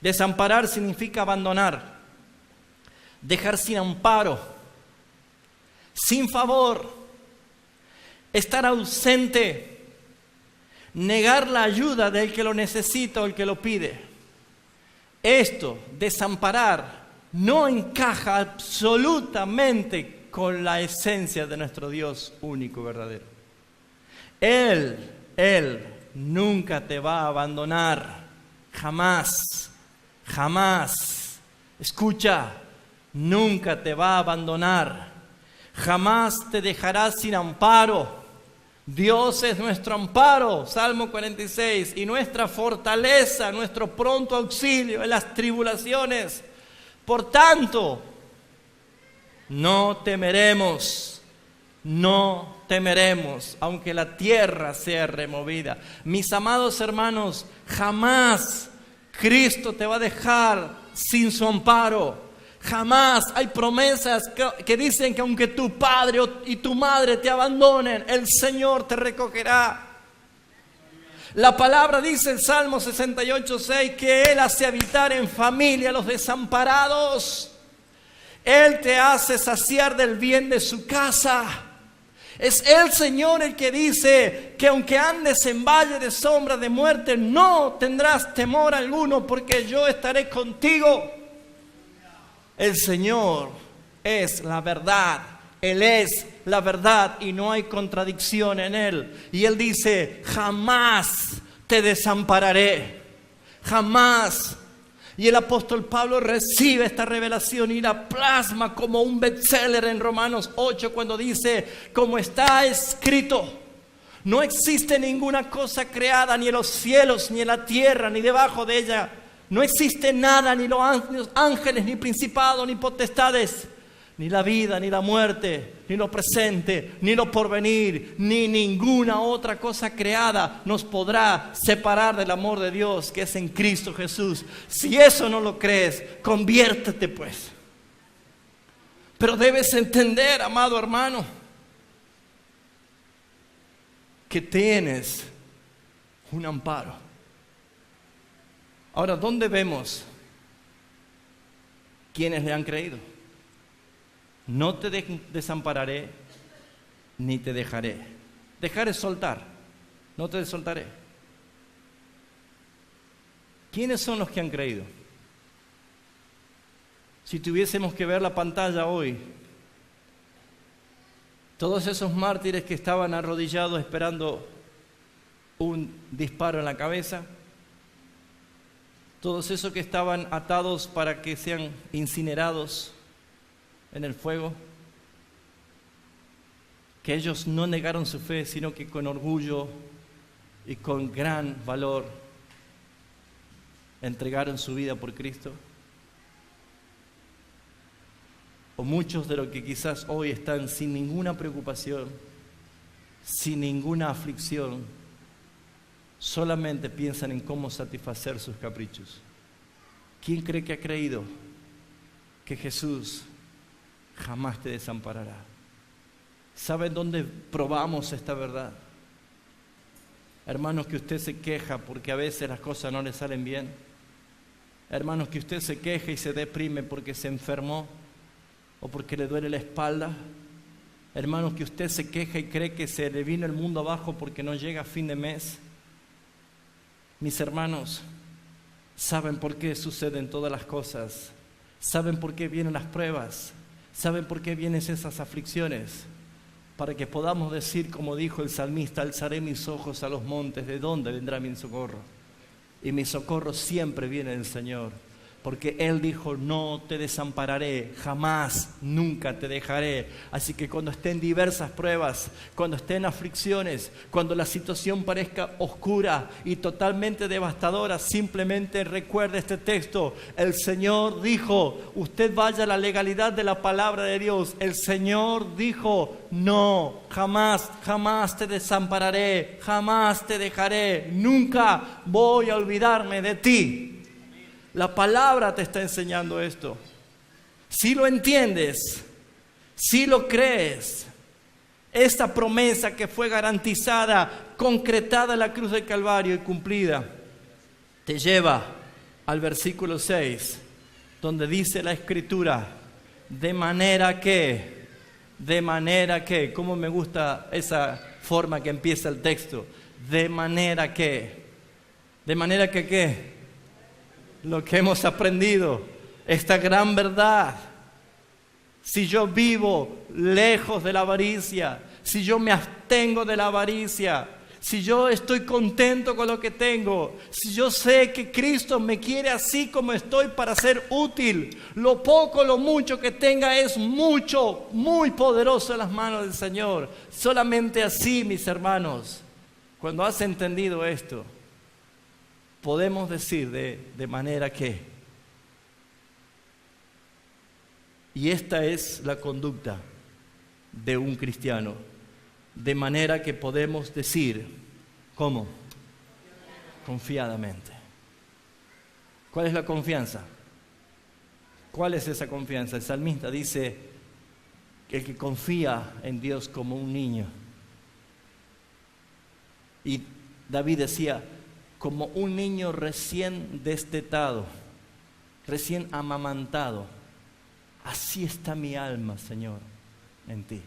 Desamparar significa abandonar, dejar sin amparo, sin favor, estar ausente, negar la ayuda del que lo necesita o el que lo pide. Esto, desamparar, no encaja absolutamente con la esencia de nuestro Dios único y verdadero. Él nunca te va a abandonar, jamás, jamás. Escucha, nunca te va a abandonar, jamás te dejará sin amparo. Dios es nuestro amparo, Salmo 46, y nuestra fortaleza, nuestro pronto auxilio en las tribulaciones. Por tanto, no temeremos, no temeremos, aunque la tierra sea removida. Mis amados hermanos, jamás Cristo te va a dejar sin su amparo. Jamás. Hay promesas que dicen que aunque tu padre y tu madre te abandonen, el Señor te recogerá. La palabra dice en Salmo 68:6 que Él hace habitar en familia a los desamparados. Él te hace saciar del bien de su casa. Es el Señor el que dice que aunque andes en valle de sombra de muerte, no tendrás temor alguno, porque yo estaré contigo. El Señor es la verdad. Él es la verdad y no hay contradicción en Él. Y Él dice, jamás te desampararé. Jamás. Y el apóstol Pablo recibe esta revelación y la plasma como un bestseller en Romanos 8 cuando dice, como está escrito, no existe ninguna cosa creada ni en los cielos, ni en la tierra, ni debajo de ella. No existe nada, ni los ángeles, ni principados, ni potestades, ni la vida, ni la muerte, ni lo presente, ni lo porvenir, ni ninguna otra cosa creada nos podrá separar del amor de Dios que es en Cristo Jesús. Si eso no lo crees, conviértete pues. Pero debes entender, amado hermano, que tienes un amparo. Ahora, ¿dónde vemos quienes le han creído? no te desampararé ni te dejaré. Dejar es soltar, no te soltaré. ¿Quiénes son los que han creído? Si tuviésemos que ver la pantalla hoy, todos esos mártires que estaban arrodillados esperando un disparo en la cabeza, todos esos que estaban atados para que sean incinerados en el fuego, que ellos no negaron su fe, sino que con orgullo y con gran valor entregaron su vida por Cristo. O muchos de los que quizás hoy están sin ninguna preocupación, sin ninguna aflicción, solamente piensan en cómo satisfacer sus caprichos. ¿Quién cree que ha creído que Jesús jamás te desamparará? ¿Saben dónde probamos esta verdad? Hermanos, que usted se queja porque a veces las cosas no le salen bien. Hermanos, que usted se queja y se deprime porque se enfermó o porque le duele la espalda. Hermanos, que usted se queja y cree que se le vino el mundo abajo porque no llega a fin de mes. Mis hermanos, ¿saben por qué suceden todas las cosas? ¿Saben por qué vienen las pruebas? ¿Saben por qué vienen esas aflicciones? Para que podamos decir, como dijo el salmista, alzaré mis ojos a los montes, ¿de dónde vendrá mi socorro? Y mi socorro siempre viene del Señor, porque Él dijo, no te desampararé, jamás, nunca te dejaré. Así que cuando estén diversas pruebas, cuando estén aflicciones, cuando la situación parezca oscura y totalmente devastadora, simplemente recuerde este texto. El Señor dijo, usted vaya a la legalidad de la palabra de Dios. El Señor dijo, no, jamás, jamás te desampararé, jamás te dejaré, nunca voy a olvidarme de ti. La palabra te está enseñando esto. Si lo entiendes, si lo crees, esta promesa que fue garantizada, concretada en la cruz del Calvario y cumplida, te lleva al versículo 6, donde dice la Escritura, de manera que, cómo me gusta esa forma que empieza el texto, de manera que ¿qué? Lo que hemos aprendido, esta gran verdad. Si yo vivo lejos de la avaricia, si yo me abstengo de la avaricia, si yo estoy contento con lo que tengo, si yo sé que Cristo me quiere así como estoy para ser útil, lo poco, lo mucho que tenga es mucho, muy poderoso en las manos del Señor. Solamente así, mis hermanos, cuando has entendido esto, podemos decir de manera que, y esta es la conducta de un cristiano, de manera que podemos decir, ¿cómo? Confiadamente. ¿Cuál es la confianza? ¿Cuál es esa confianza? El salmista dice que el que confía en Dios como un niño. Y David decía, como un niño recién destetado, recién amamantado, así está mi alma, Señor, en ti.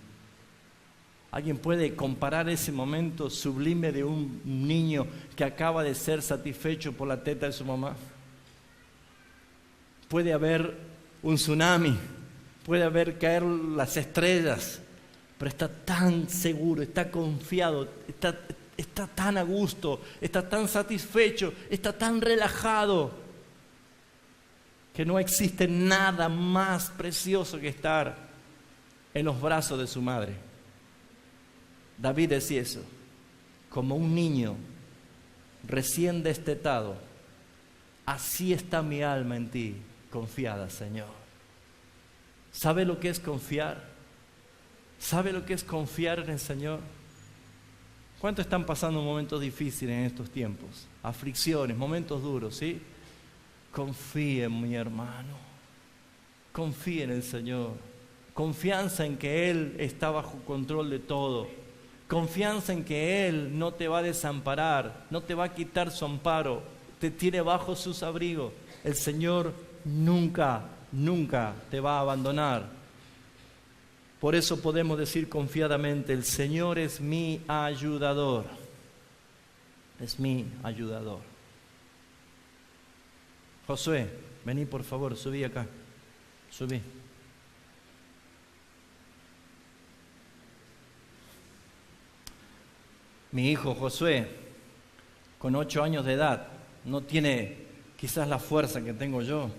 ¿Alguien puede comparar ese momento sublime de un niño que acaba de ser satisfecho por la teta de su mamá? Puede haber un tsunami, puede haber caer las estrellas, pero está tan seguro, está confiado, está tan a gusto, está tan satisfecho, está tan relajado, que no existe nada más precioso que estar en los brazos de su madre. David decía eso, como un niño recién destetado, así está mi alma en ti, confiada, Señor. ¿Sabe lo que es confiar? ¿Sabe lo que es confiar en el Señor? ¿Cuántos están pasando momentos difíciles en estos tiempos? Aflicciones, momentos duros, ¿sí? Confíe en mi hermano. Confíe en el Señor. Confianza en que Él está bajo control de todo. Confianza en que Él no te va a desamparar, no te va a quitar su amparo, te tiene bajo sus abrigos. El Señor nunca, nunca te va a abandonar. Por eso podemos decir confiadamente, el Señor es mi ayudador. Es mi ayudador. Josué, vení por favor, subí acá. Subí. Mi hijo Josué, con 8 años de edad, no tiene quizás la fuerza que tengo yo.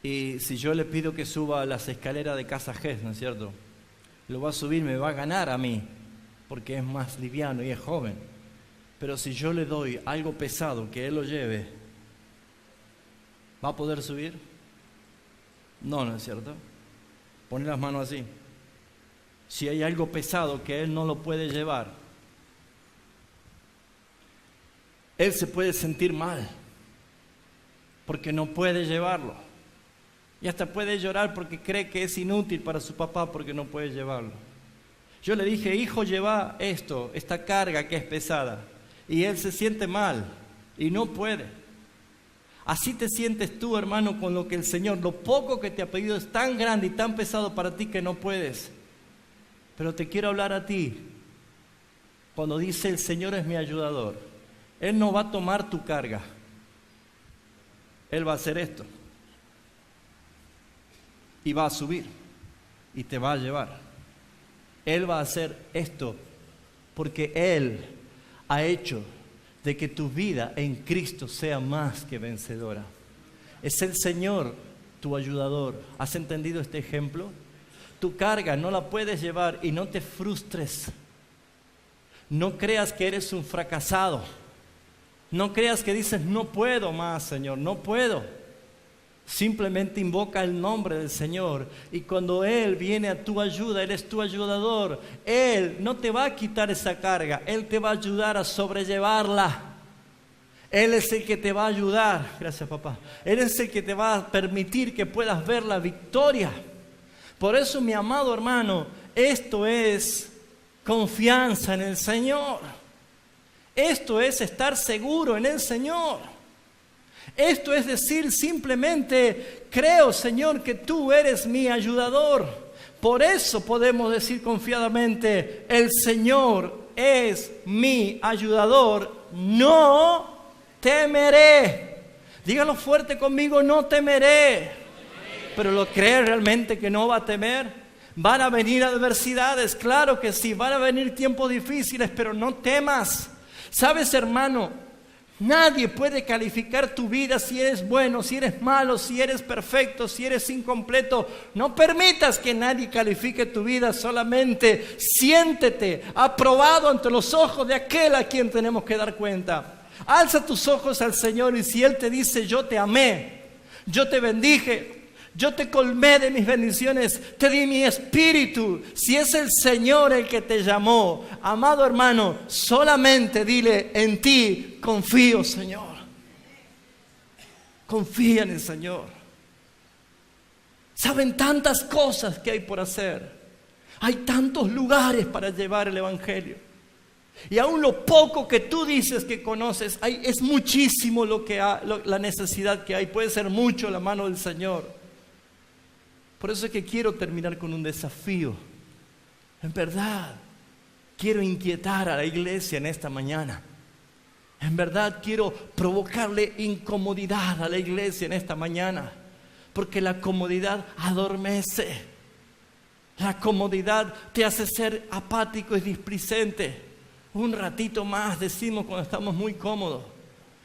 Y si yo le pido que suba las escaleras de Casa Ges, ¿no es cierto? Lo va a subir, me va a ganar a mí, porque es más liviano y es joven. Pero si yo le doy algo pesado que él lo lleve, ¿va a poder subir? No, ¿no es cierto? Pone las manos así. Si hay algo pesado que él no lo puede llevar, él se puede sentir mal, porque no puede llevarlo. Y hasta puede llorar porque cree que es inútil para su papá porque no puede llevarlo. Yo le dije, hijo, lleva esta carga que es pesada. Y él se siente mal y no puede. Así te sientes tú, hermano, con lo que el Señor, lo poco que te ha pedido es tan grande y tan pesado para ti que no puedes. Pero te quiero hablar a ti. Cuando dice el Señor es mi ayudador, Él no va a tomar tu carga. Él va a hacer esto. Y va a subir. Y te va a llevar. Él va a hacer esto porque Él ha hecho de que tu vida en Cristo sea más que vencedora. Es el Señor tu ayudador. ¿Has entendido este ejemplo? Tu carga no la puedes llevar y no te frustres. No creas que eres un fracasado. No creas que dices, no puedo más, Señor, no puedo. Simplemente invoca el nombre del Señor y cuando Él viene a tu ayuda, Él es tu ayudador. Él no te va a quitar esa carga, Él te va a ayudar a sobrellevarla. Él es el que te va a ayudar, gracias papá. Él es el que te va a permitir que puedas ver la victoria. Por eso, mi amado hermano, esto es confianza en el Señor. Esto es estar seguro en el Señor. Esto es decir simplemente, creo, Señor, que tú eres mi ayudador. Por eso podemos decir confiadamente, el Señor es mi ayudador, no temeré. Dígalo fuerte conmigo, no temeré. Pero ¿lo cree realmente que no va a temer? Van a venir adversidades, claro que sí, van a venir tiempos difíciles, pero no temas. ¿Sabes, hermano? Nadie puede calificar tu vida si eres bueno, si eres malo, si eres perfecto, si eres incompleto. No permitas que nadie califique tu vida, solamente siéntete aprobado ante los ojos de aquel a quien tenemos que dar cuenta. Alza tus ojos al Señor y si Él te dice, yo te amé, yo te bendije, yo te colmé de mis bendiciones, te di mi espíritu. Si es el Señor el que te llamó, amado hermano, solamente dile, en ti confío, Señor. Confía en el Señor. Saben tantas cosas que hay por hacer. Hay tantos lugares para llevar el Evangelio. Y aún lo poco que tú dices que conoces, es muchísimo la necesidad que hay. Puede ser mucho la mano del Señor. Por eso es que quiero terminar con un desafío. En verdad, quiero inquietar a la iglesia en esta mañana. En verdad, quiero provocarle incomodidad a la iglesia en esta mañana. Porque la comodidad adormece. La comodidad te hace ser apático y displicente. Un ratito más decimos cuando estamos muy cómodos.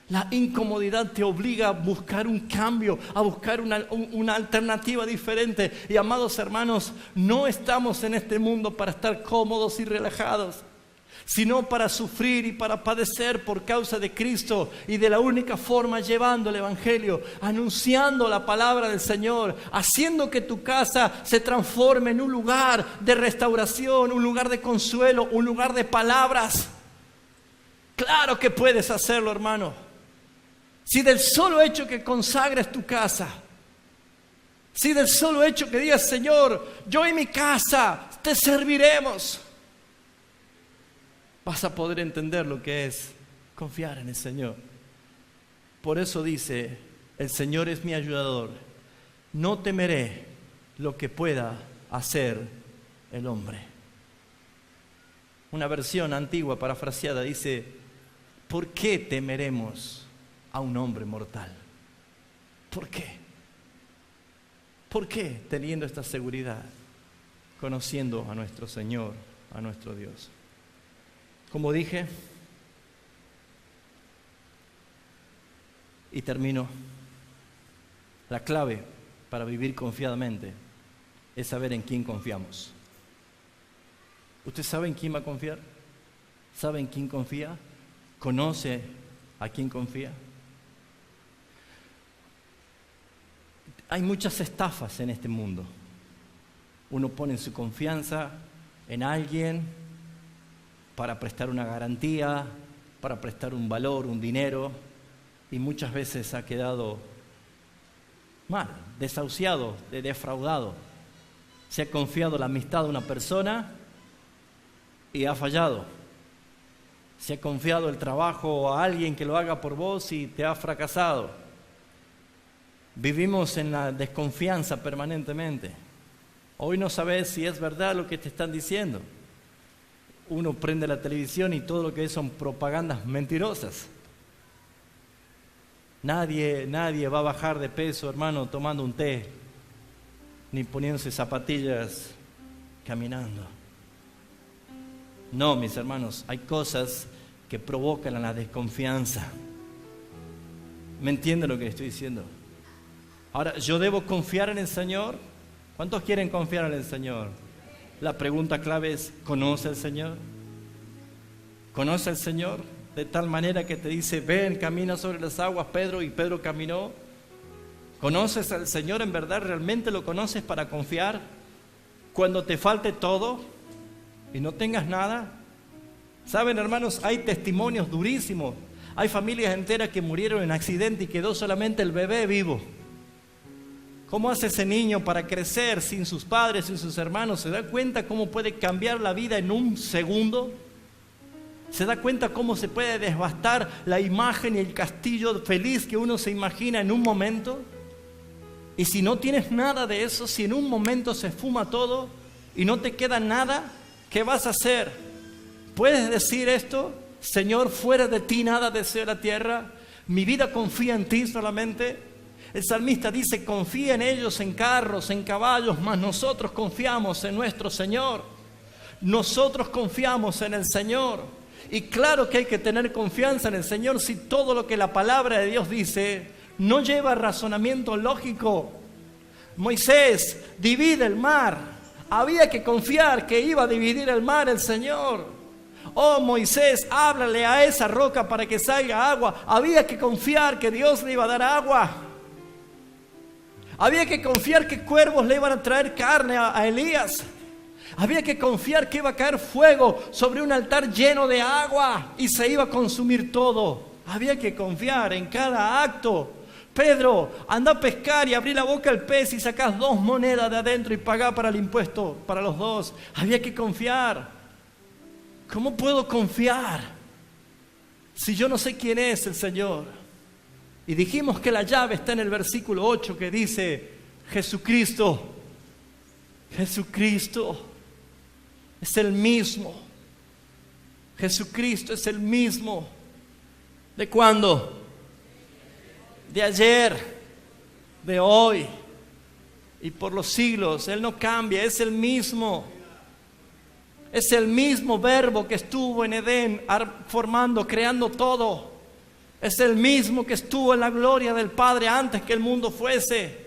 La incomodidad te obliga a buscar un cambio, a buscar una alternativa diferente. Y amados hermanos, no estamos en este mundo para estar cómodos y relajados, sino para sufrir y para padecer por causa de Cristo. Y de la única forma, llevando el Evangelio, anunciando la palabra del Señor, haciendo que tu casa se transforme en un lugar de restauración, un lugar de consuelo, un lugar de palabras. Claro que puedes hacerlo, hermano. Si del solo hecho que consagres tu casa, si del solo hecho que digas, Señor, yo y mi casa te serviremos, vas a poder entender lo que es confiar en el Señor. Por eso dice, el Señor es mi ayudador, no temeré lo que pueda hacer el hombre. Una versión antigua parafraseada dice: ¿por qué temeremos a un hombre mortal? ¿Por qué? ¿Por qué teniendo esta seguridad, conociendo a nuestro Señor, a nuestro Dios? Como dije, y termino, la clave para vivir confiadamente es saber en quién confiamos. ¿Usted sabe en quién va a confiar? ¿Sabe en quién confía? ¿Conoce a quién confía? Hay muchas estafas en este mundo. Uno pone su confianza en alguien para prestar una garantía, para prestar un valor, un dinero, y muchas veces ha quedado mal, desahuciado, defraudado. Se ha confiado la amistad de una persona y ha fallado. Se ha confiado el trabajo a alguien que lo haga por vos y te ha fracasado. Vivimos en la desconfianza permanentemente. Hoy no sabes si es verdad lo que te están diciendo. Uno prende la televisión y todo lo que es son propagandas mentirosas. Nadie va a bajar de peso, hermano, tomando un té, ni poniéndose zapatillas caminando. No, mis hermanos, hay cosas que provocan la desconfianza. ¿Me entienden lo que estoy diciendo? Ahora, ¿yo debo confiar en el Señor? ¿Cuántos quieren confiar en el Señor? La pregunta clave es: ¿conoce al Señor? ¿Conoce al Señor? De tal manera que te dice: ven, camina sobre las aguas, Pedro, y Pedro caminó. ¿Conoces al Señor en verdad? ¿Realmente lo conoces para confiar? Cuando te falte todo y no tengas nada. Saben, hermanos, hay testimonios durísimos. Hay familias enteras que murieron en accidente y quedó solamente el bebé vivo. ¿Cómo hace ese niño para crecer sin sus padres, sin sus hermanos? ¿Se da cuenta cómo puede cambiar la vida en un segundo? ¿Se da cuenta cómo se puede devastar la imagen y el castillo feliz que uno se imagina en un momento? Y si no tienes nada de eso, si en un momento se esfuma todo y no te queda nada, ¿qué vas a hacer? ¿Puedes decir esto? Señor, fuera de ti nada deseo la tierra. Mi vida confía en ti solamente. El salmista dice: confía en ellos en carros, en caballos, mas nosotros confiamos en nuestro Señor. Nosotros confiamos en el Señor. Y claro que hay que tener confianza en el Señor si todo lo que la palabra de Dios dice no lleva razonamiento lógico. Moisés divide el mar. Había que confiar que iba a dividir el mar el Señor. Oh Moisés, háblale a esa roca para que salga agua. Había que confiar que Dios le iba a dar agua. Había que confiar que cuervos le iban a traer carne a Elías. Había que confiar que iba a caer fuego sobre un altar lleno de agua y se iba a consumir todo. Había que confiar en cada acto. Pedro, anda a pescar y abrí la boca al pez y sacás 2 monedas de adentro y pagá para el impuesto para los 2. Había que confiar. ¿Cómo puedo confiar si yo no sé quién es el Señor? Y dijimos que la llave está en el versículo 8 que dice: Jesucristo es el mismo. Jesucristo es el mismo. ¿De cuándo? De ayer, de hoy y por los siglos. Él no cambia, es el mismo. Es el mismo verbo que estuvo en Edén formando, creando todo. Es el mismo que estuvo en la gloria del Padre antes que el mundo fuese.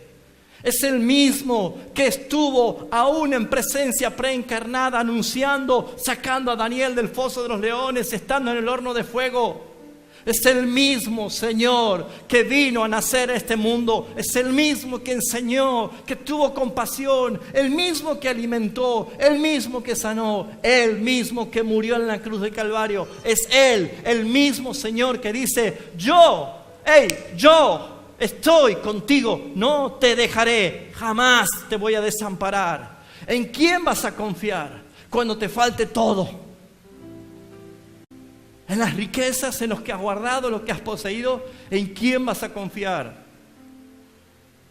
Es el mismo que estuvo aún en presencia preencarnada, anunciando, sacando a Daniel del foso de los leones, estando en el horno de fuego. Es el mismo Señor que vino a nacer a este mundo. Es el mismo que enseñó, que tuvo compasión, el mismo que alimentó, el mismo que sanó, el mismo que murió en la cruz de Calvario. Es Él, el mismo Señor que dice: yo estoy contigo, no te dejaré, jamás te voy a desamparar. ¿En quién vas a confiar cuando te falte todo? ¿En las riquezas, en los que has guardado, lo que has poseído? ¿En quién vas a confiar?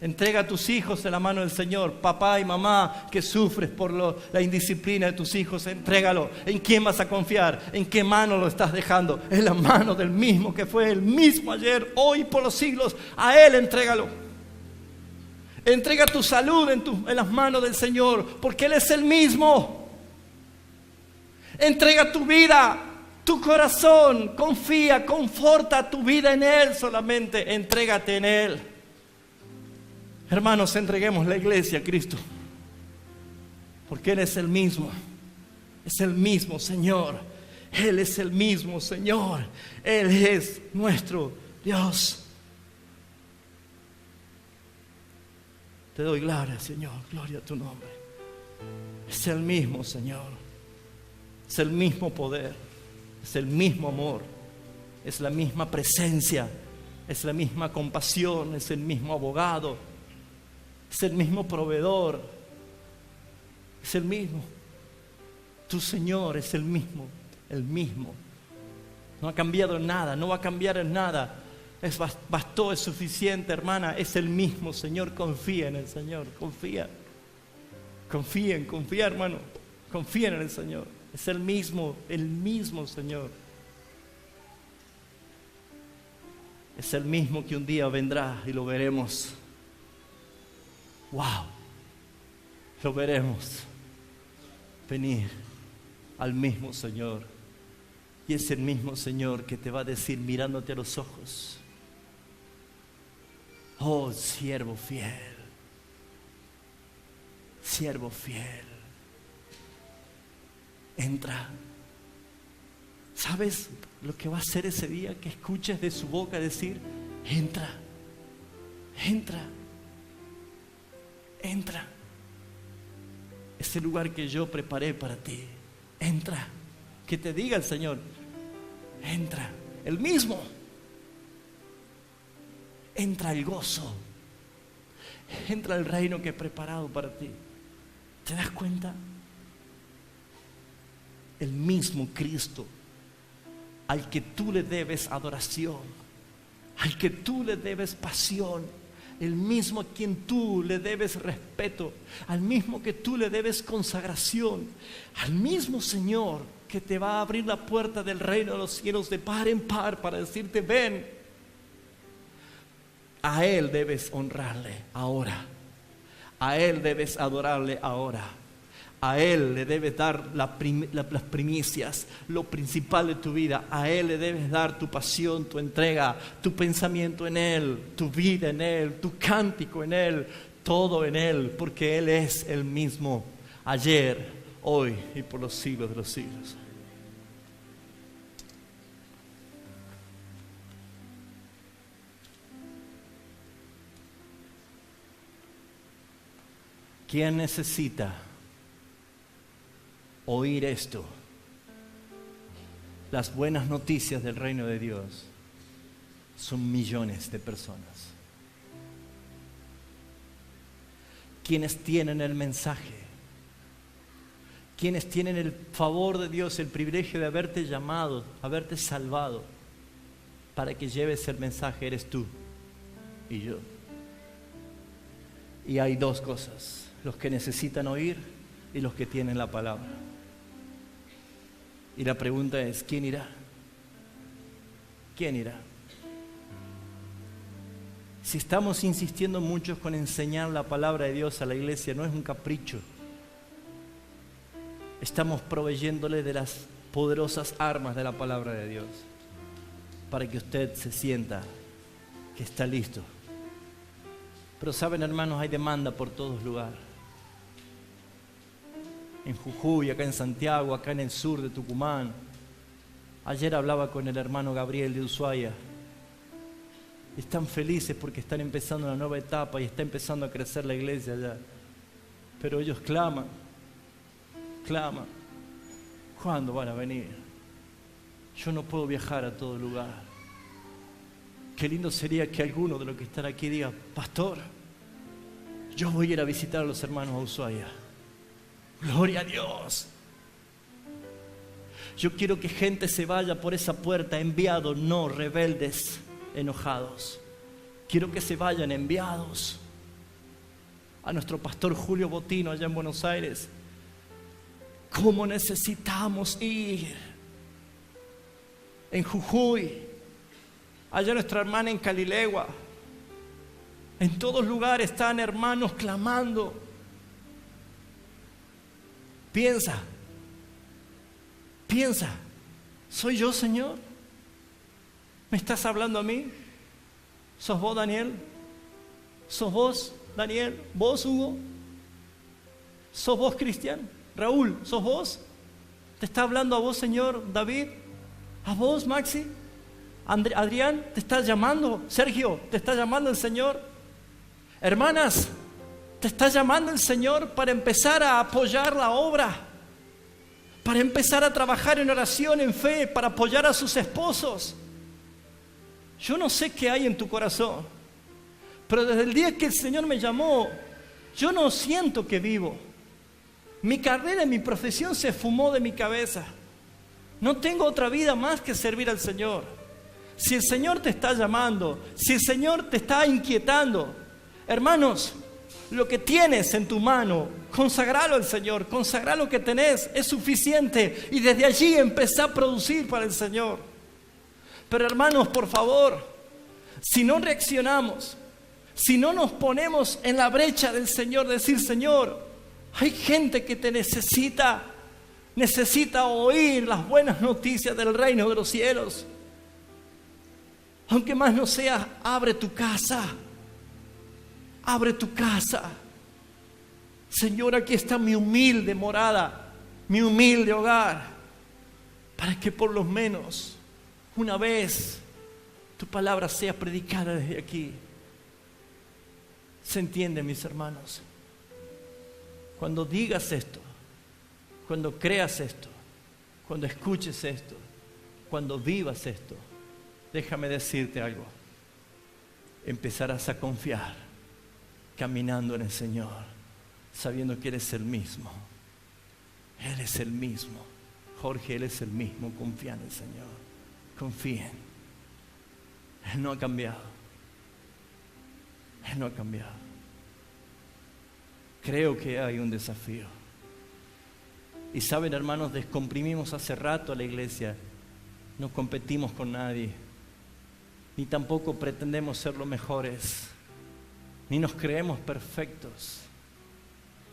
Entrega a tus hijos en la mano del Señor. Papá y mamá que sufres por la indisciplina de tus hijos, entrégalo. ¿En quién vas a confiar? ¿En qué mano lo estás dejando? En la mano del mismo que fue el mismo ayer, hoy, por los siglos. A Él entrégalo. Entrega tu salud en las manos del Señor, porque Él es el mismo. Entrega tu vida, tu corazón. Confía, conforta tu vida en Él solamente. Entrégate en Él. Hermanos, entreguemos la iglesia a Cristo, porque Él es el mismo Señor. Él es el mismo Señor. Él es nuestro Dios. Te doy gloria, Señor, gloria a tu nombre. Es el mismo Señor, es el mismo poder, es el mismo amor, es la misma presencia, es la misma compasión, es el mismo abogado. Es el mismo proveedor. Es el mismo. Tu Señor es el mismo. El mismo. No ha cambiado en nada. No va a cambiar en nada. Bastó, es suficiente, hermana. Es el mismo Señor. Confía en el Señor. Confía. Confía, hermano. Confía en el Señor. Es el mismo Señor. Es el mismo que un día vendrá y lo veremos. Wow, lo veremos venir al mismo Señor. Y es el mismo Señor que te va a decir mirándote a los ojos: oh, siervo fiel, entra. ¿Sabes lo que va a hacer ese día? Que escuches de su boca decir: entra. Ese lugar que yo preparé para ti. Entra. Que te diga el Señor: entra. El mismo. Entra el gozo. Entra el reino que he preparado para ti. ¿Te das cuenta? El mismo Cristo al que tú le debes adoración, al que tú le debes pasión, el mismo a quien tú le debes respeto, al mismo que tú le debes consagración, al mismo Señor que te va a abrir la puerta del reino de los cielos de par en par para decirte: ven. A Él debes honrarle ahora. A Él debes adorarle ahora. A Él le debes dar las primicias, lo principal de tu vida. A Él le debes dar tu pasión, tu entrega, tu pensamiento en Él, tu vida en Él, tu cántico en Él, todo en Él, porque Él es el mismo ayer, hoy y por los siglos de los siglos. ¿Quién necesita oír esto? Las buenas noticias del reino de Dios son millones de personas. Quienes tienen el mensaje, quienes tienen el favor de Dios, el privilegio de haberte llamado, haberte salvado para que lleves el mensaje, eres tú y yo. Y hay dos cosas: los que necesitan oír y los que tienen la palabra. Y la pregunta es: ¿quién irá? ¿Quién irá? Si estamos insistiendo mucho con enseñar la palabra de Dios a la iglesia, no es un capricho. Estamos proveyéndole de las poderosas armas de la palabra de Dios para que usted se sienta que está listo. Pero saben, hermanos, hay demanda por todos lugares. En Jujuy, acá en Santiago, acá en el sur de Tucumán. Ayer hablaba con el hermano Gabriel de Ushuaia. Están felices porque están empezando una nueva etapa y está empezando a crecer la iglesia allá. Pero ellos claman. ¿Cuándo van a venir? Yo no puedo viajar a todo lugar. Qué lindo sería que alguno de los que están aquí diga: pastor, yo voy a ir a visitar a los hermanos a Ushuaia. Gloria a Dios. Yo quiero que gente se vaya por esa puerta enviados, no rebeldes, enojados. Quiero que se vayan enviados, a nuestro pastor Julio Botino allá en Buenos Aires. ¿Cómo necesitamos ir? En Jujuy, allá nuestra hermana en Calilegua. En todos lugares están hermanos clamando. Piensa, ¿soy yo, Señor? ¿Me estás hablando a mí? ¿Sos vos, Daniel? ¿Sos vos, Daniel? ¿Vos, Hugo? ¿Sos vos, Cristian? Raúl, ¿sos vos? ¿Te está hablando a vos, Señor, David? ¿A vos, Maxi? Adrián, ¿te está llamando? Sergio, ¿te está llamando el Señor? Hermanas, ¿te está llamando el Señor para empezar a apoyar la obra? Para empezar a trabajar en oración, en fe, para apoyar a sus esposos. Yo no sé qué hay en tu corazón, pero desde el día que el Señor me llamó, yo no siento que vivo. Mi carrera y mi profesión se fumó de mi cabeza. No tengo otra vida más que servir al Señor. Si el Señor te está llamando, si el Señor te está inquietando, hermanos, lo que tienes en tu mano, consagralo al Señor, consagra lo que tenés, es suficiente, y desde allí empezá a producir para el Señor. Pero hermanos, por favor, si no reaccionamos, si no nos ponemos en la brecha del Señor, decir: Señor, hay gente que te necesita oír las buenas noticias del reino de los cielos. Aunque más no sea, abre tu casa. Abre tu casa. Señor, aquí está mi humilde morada, mi humilde hogar, para que por lo menos una vez tu palabra sea predicada desde aquí. ¿Se entiende, mis hermanos? Cuando digas esto, cuando creas esto, cuando escuches esto, cuando vivas esto, déjame decirte algo. Empezarás a confiar, caminando en el Señor, sabiendo que Él es el mismo. Él es el mismo. Jorge, Él es el mismo. Confía en el Señor. Confíen. Él no ha cambiado. Él no ha cambiado. Creo que hay un desafío. Y saben, hermanos, descomprimimos hace rato a la iglesia. No competimos con nadie. Ni tampoco pretendemos ser los mejores. Ni nos creemos perfectos.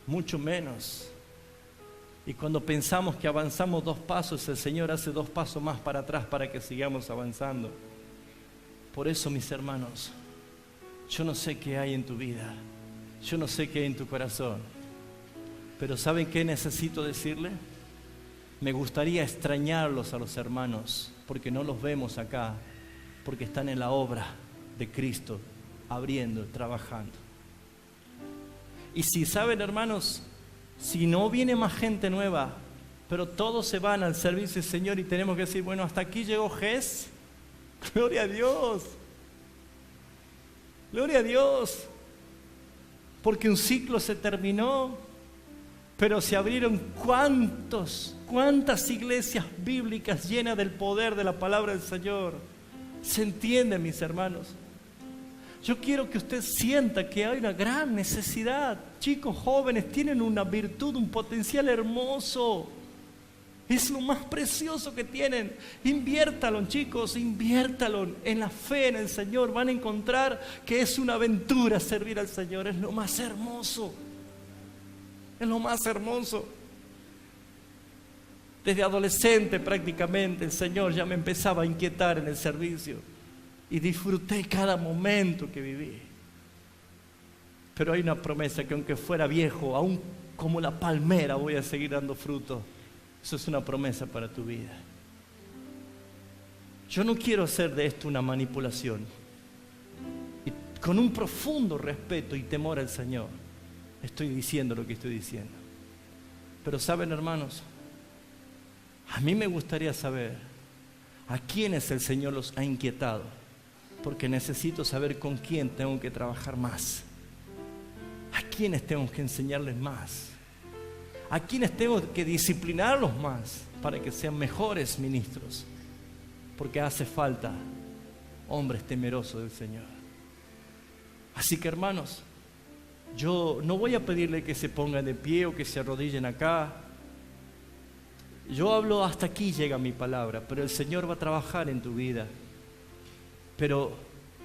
Mucho menos. Y cuando pensamos que avanzamos 2 pasos, el Señor hace 2 pasos más para atrás para que sigamos avanzando. Por eso, mis hermanos, yo no sé qué hay en tu vida. Yo no sé qué hay en tu corazón. Pero ¿saben qué necesito decirle? Me gustaría extrañarlos a los hermanos, porque no los vemos acá, porque están en la obra de Cristo, abriendo, trabajando. Y si saben, hermanos, si no viene más gente nueva, pero todos se van al servicio del Señor y tenemos que decir: bueno, hasta aquí llegó Jes. Gloria a Dios. Gloria a Dios. Porque un ciclo se terminó, pero se abrieron cuántas iglesias bíblicas llenas del poder de la palabra del Señor. ¿Se entiende, mis hermanos? Yo quiero que usted sienta que hay una gran necesidad. Chicos jóvenes tienen una virtud, un potencial hermoso. Es lo más precioso que tienen. Inviértalo, chicos, inviértalo en la fe en el Señor. Van a encontrar que es una aventura servir al Señor. Es lo más hermoso. Es lo más hermoso. Desde adolescente prácticamente el Señor ya me empezaba a inquietar en el servicio. Y disfruté cada momento que viví. Pero hay una promesa que aunque fuera viejo, aún como la palmera voy a seguir dando fruto. Eso es una promesa para tu vida. Yo no quiero hacer de esto una manipulación. Y con un profundo respeto y temor al Señor, estoy diciendo lo que estoy diciendo. Pero saben, hermanos, a mí me gustaría saber a quiénes el Señor los ha inquietado. Porque necesito saber con quién tengo que trabajar más. A quiénes tengo que enseñarles más. A quiénes tengo que disciplinarlos más para que sean mejores ministros. Porque hace falta hombres temerosos del Señor. Así que, hermanos, Yo no voy a pedirle que se pongan de pie o que se arrodillen acá. Yo hablo, hasta aquí llega mi palabra, pero el Señor va a trabajar en tu vida. Pero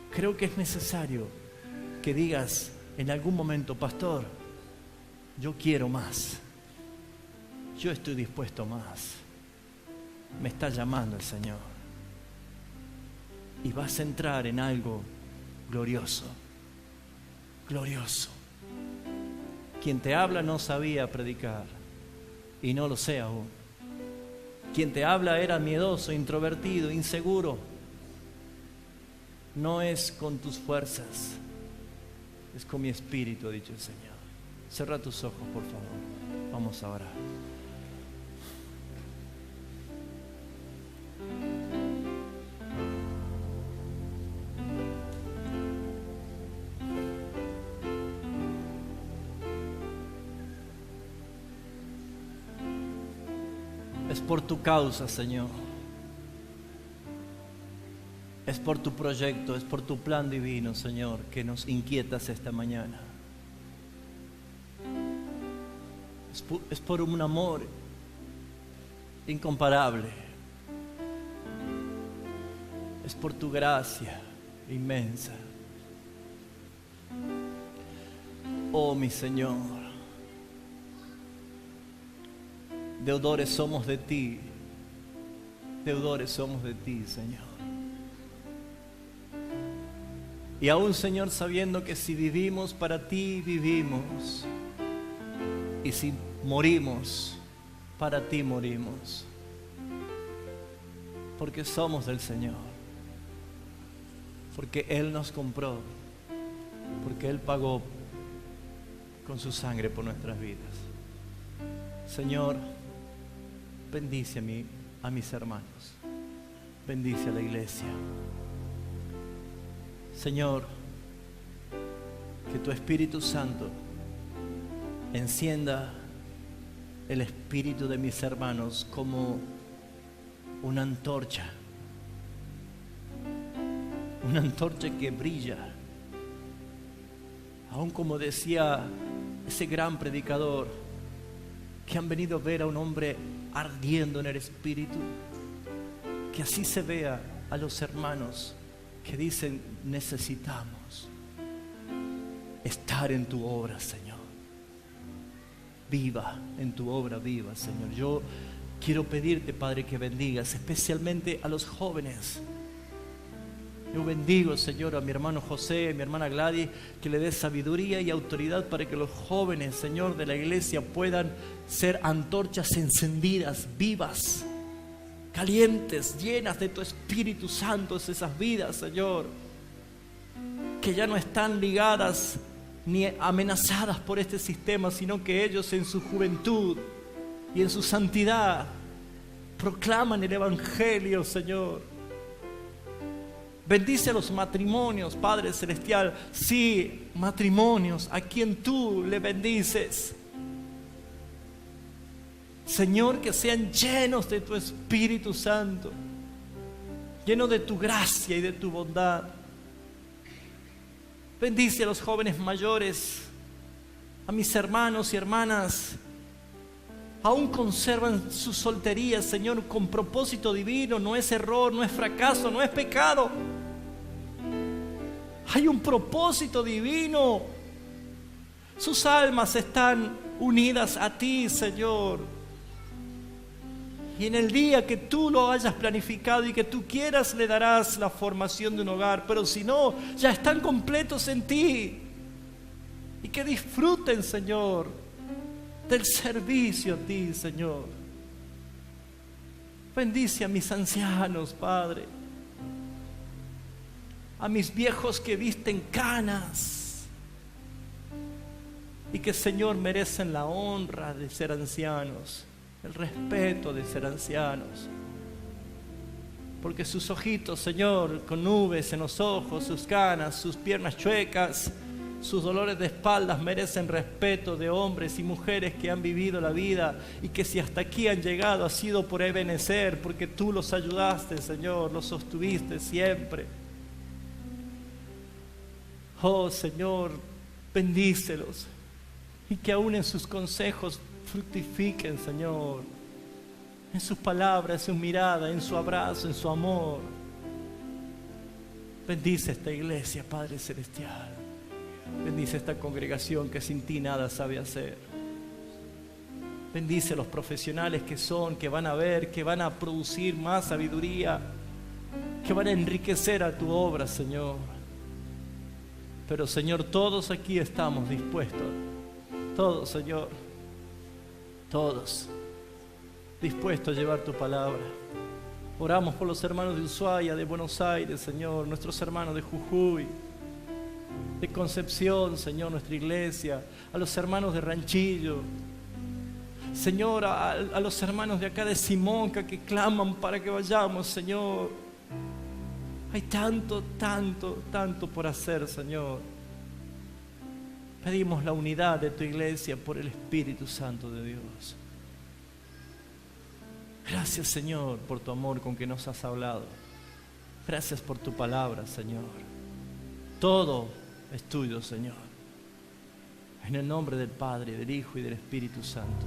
creo que es necesario que digas en algún momento: pastor, yo quiero más. Yo estoy dispuesto a más. Me está llamando el Señor. Y vas a entrar en algo glorioso. Glorioso. Quien te habla no sabía predicar, y no lo sé aún. Quien te habla era miedoso, introvertido, inseguro. No es con tus fuerzas, es con mi espíritu, ha dicho el Señor. Cierra tus ojos, por favor. Vamos a orar. Es por tu causa, Señor. Es por tu proyecto, es por tu plan divino, Señor, que nos inquietas esta mañana. Es por un amor incomparable. Es por tu gracia inmensa. Oh, mi Señor, deudores somos de ti. Deudores somos de ti, Señor. Y aún, Señor, sabiendo que si vivimos para ti, vivimos. Y si morimos, para ti morimos. Porque somos del Señor. Porque Él nos compró. Porque Él pagó con su sangre por nuestras vidas. Señor, bendice a mis hermanos. Bendice a la iglesia. Señor, que tu Espíritu Santo encienda el espíritu de mis hermanos como una antorcha. Una antorcha que brilla. Aún como decía ese gran predicador, que han venido a ver a un hombre ardiendo en el espíritu. Que así se vea a los hermanos que dicen: necesitamos estar en tu obra, Señor. Viva en tu obra, viva, Señor. Yo quiero pedirte, Padre, que bendigas especialmente a los jóvenes. Yo bendigo, Señor, a mi hermano José, a mi hermana Gladys, que le dé sabiduría y autoridad para que los jóvenes, Señor, de la iglesia puedan ser antorchas encendidas, vivas, calientes, llenas de tu Espíritu Santo, esas vidas, Señor, que ya no están ligadas ni amenazadas por este sistema, sino que ellos en su juventud y en su santidad proclaman el Evangelio, Señor. Bendice a los matrimonios, Padre Celestial. Sí, matrimonios a quien tú le bendices. Señor, que sean llenos de tu Espíritu Santo, llenos de tu gracia y de tu bondad. Bendice a los jóvenes mayores, a mis hermanos y hermanas. Aún conservan su soltería, Señor, con propósito divino. No es error, no es fracaso, no es pecado. Hay un propósito divino. Sus almas están unidas a ti, Señor. Y en el día que tú lo hayas planificado y que tú quieras, le darás la formación de un hogar. Pero si no, ya están completos en ti. Y que disfruten, Señor, del servicio a ti, Señor. Bendice a mis ancianos, Padre. A mis viejos que visten canas y que, Señor, merecen la honra de ser ancianos, el respeto de ser ancianos. Porque sus ojitos, Señor, con nubes en los ojos, sus canas, sus piernas chuecas, sus dolores de espaldas merecen respeto de hombres y mujeres que han vivido la vida y que si hasta aquí han llegado ha sido por Ebenecer, porque tú los ayudaste, Señor, los sostuviste siempre. Oh, Señor, Bendícelos. Y que aún en sus consejos fructifiquen, Señor. En sus palabras, en su mirada, en su abrazo, en su amor. Bendice esta iglesia, Padre Celestial. Bendice esta congregación que sin ti nada sabe hacer. Bendice a los profesionales que son, que van a ver, que van a producir más sabiduría, que van a enriquecer a tu obra, Señor. Pero, Señor, todos aquí estamos dispuestos. Todos, Señor. Todos dispuestos a llevar tu palabra. Oramos por los hermanos de Ushuaia, de Buenos Aires, Señor. Nuestros hermanos de Jujuy, de Concepción, Señor, nuestra iglesia. A los hermanos de Ranchillo. Señor, a los hermanos de acá de Simonca que claman para que vayamos, Señor. Hay tanto, tanto, tanto por hacer, Señor. Pedimos la unidad de tu iglesia por el Espíritu Santo de Dios. Gracias, Señor, por tu amor con que nos has hablado. Gracias por tu palabra, Señor. Todo es tuyo, Señor. En el nombre del Padre, del Hijo y del Espíritu Santo.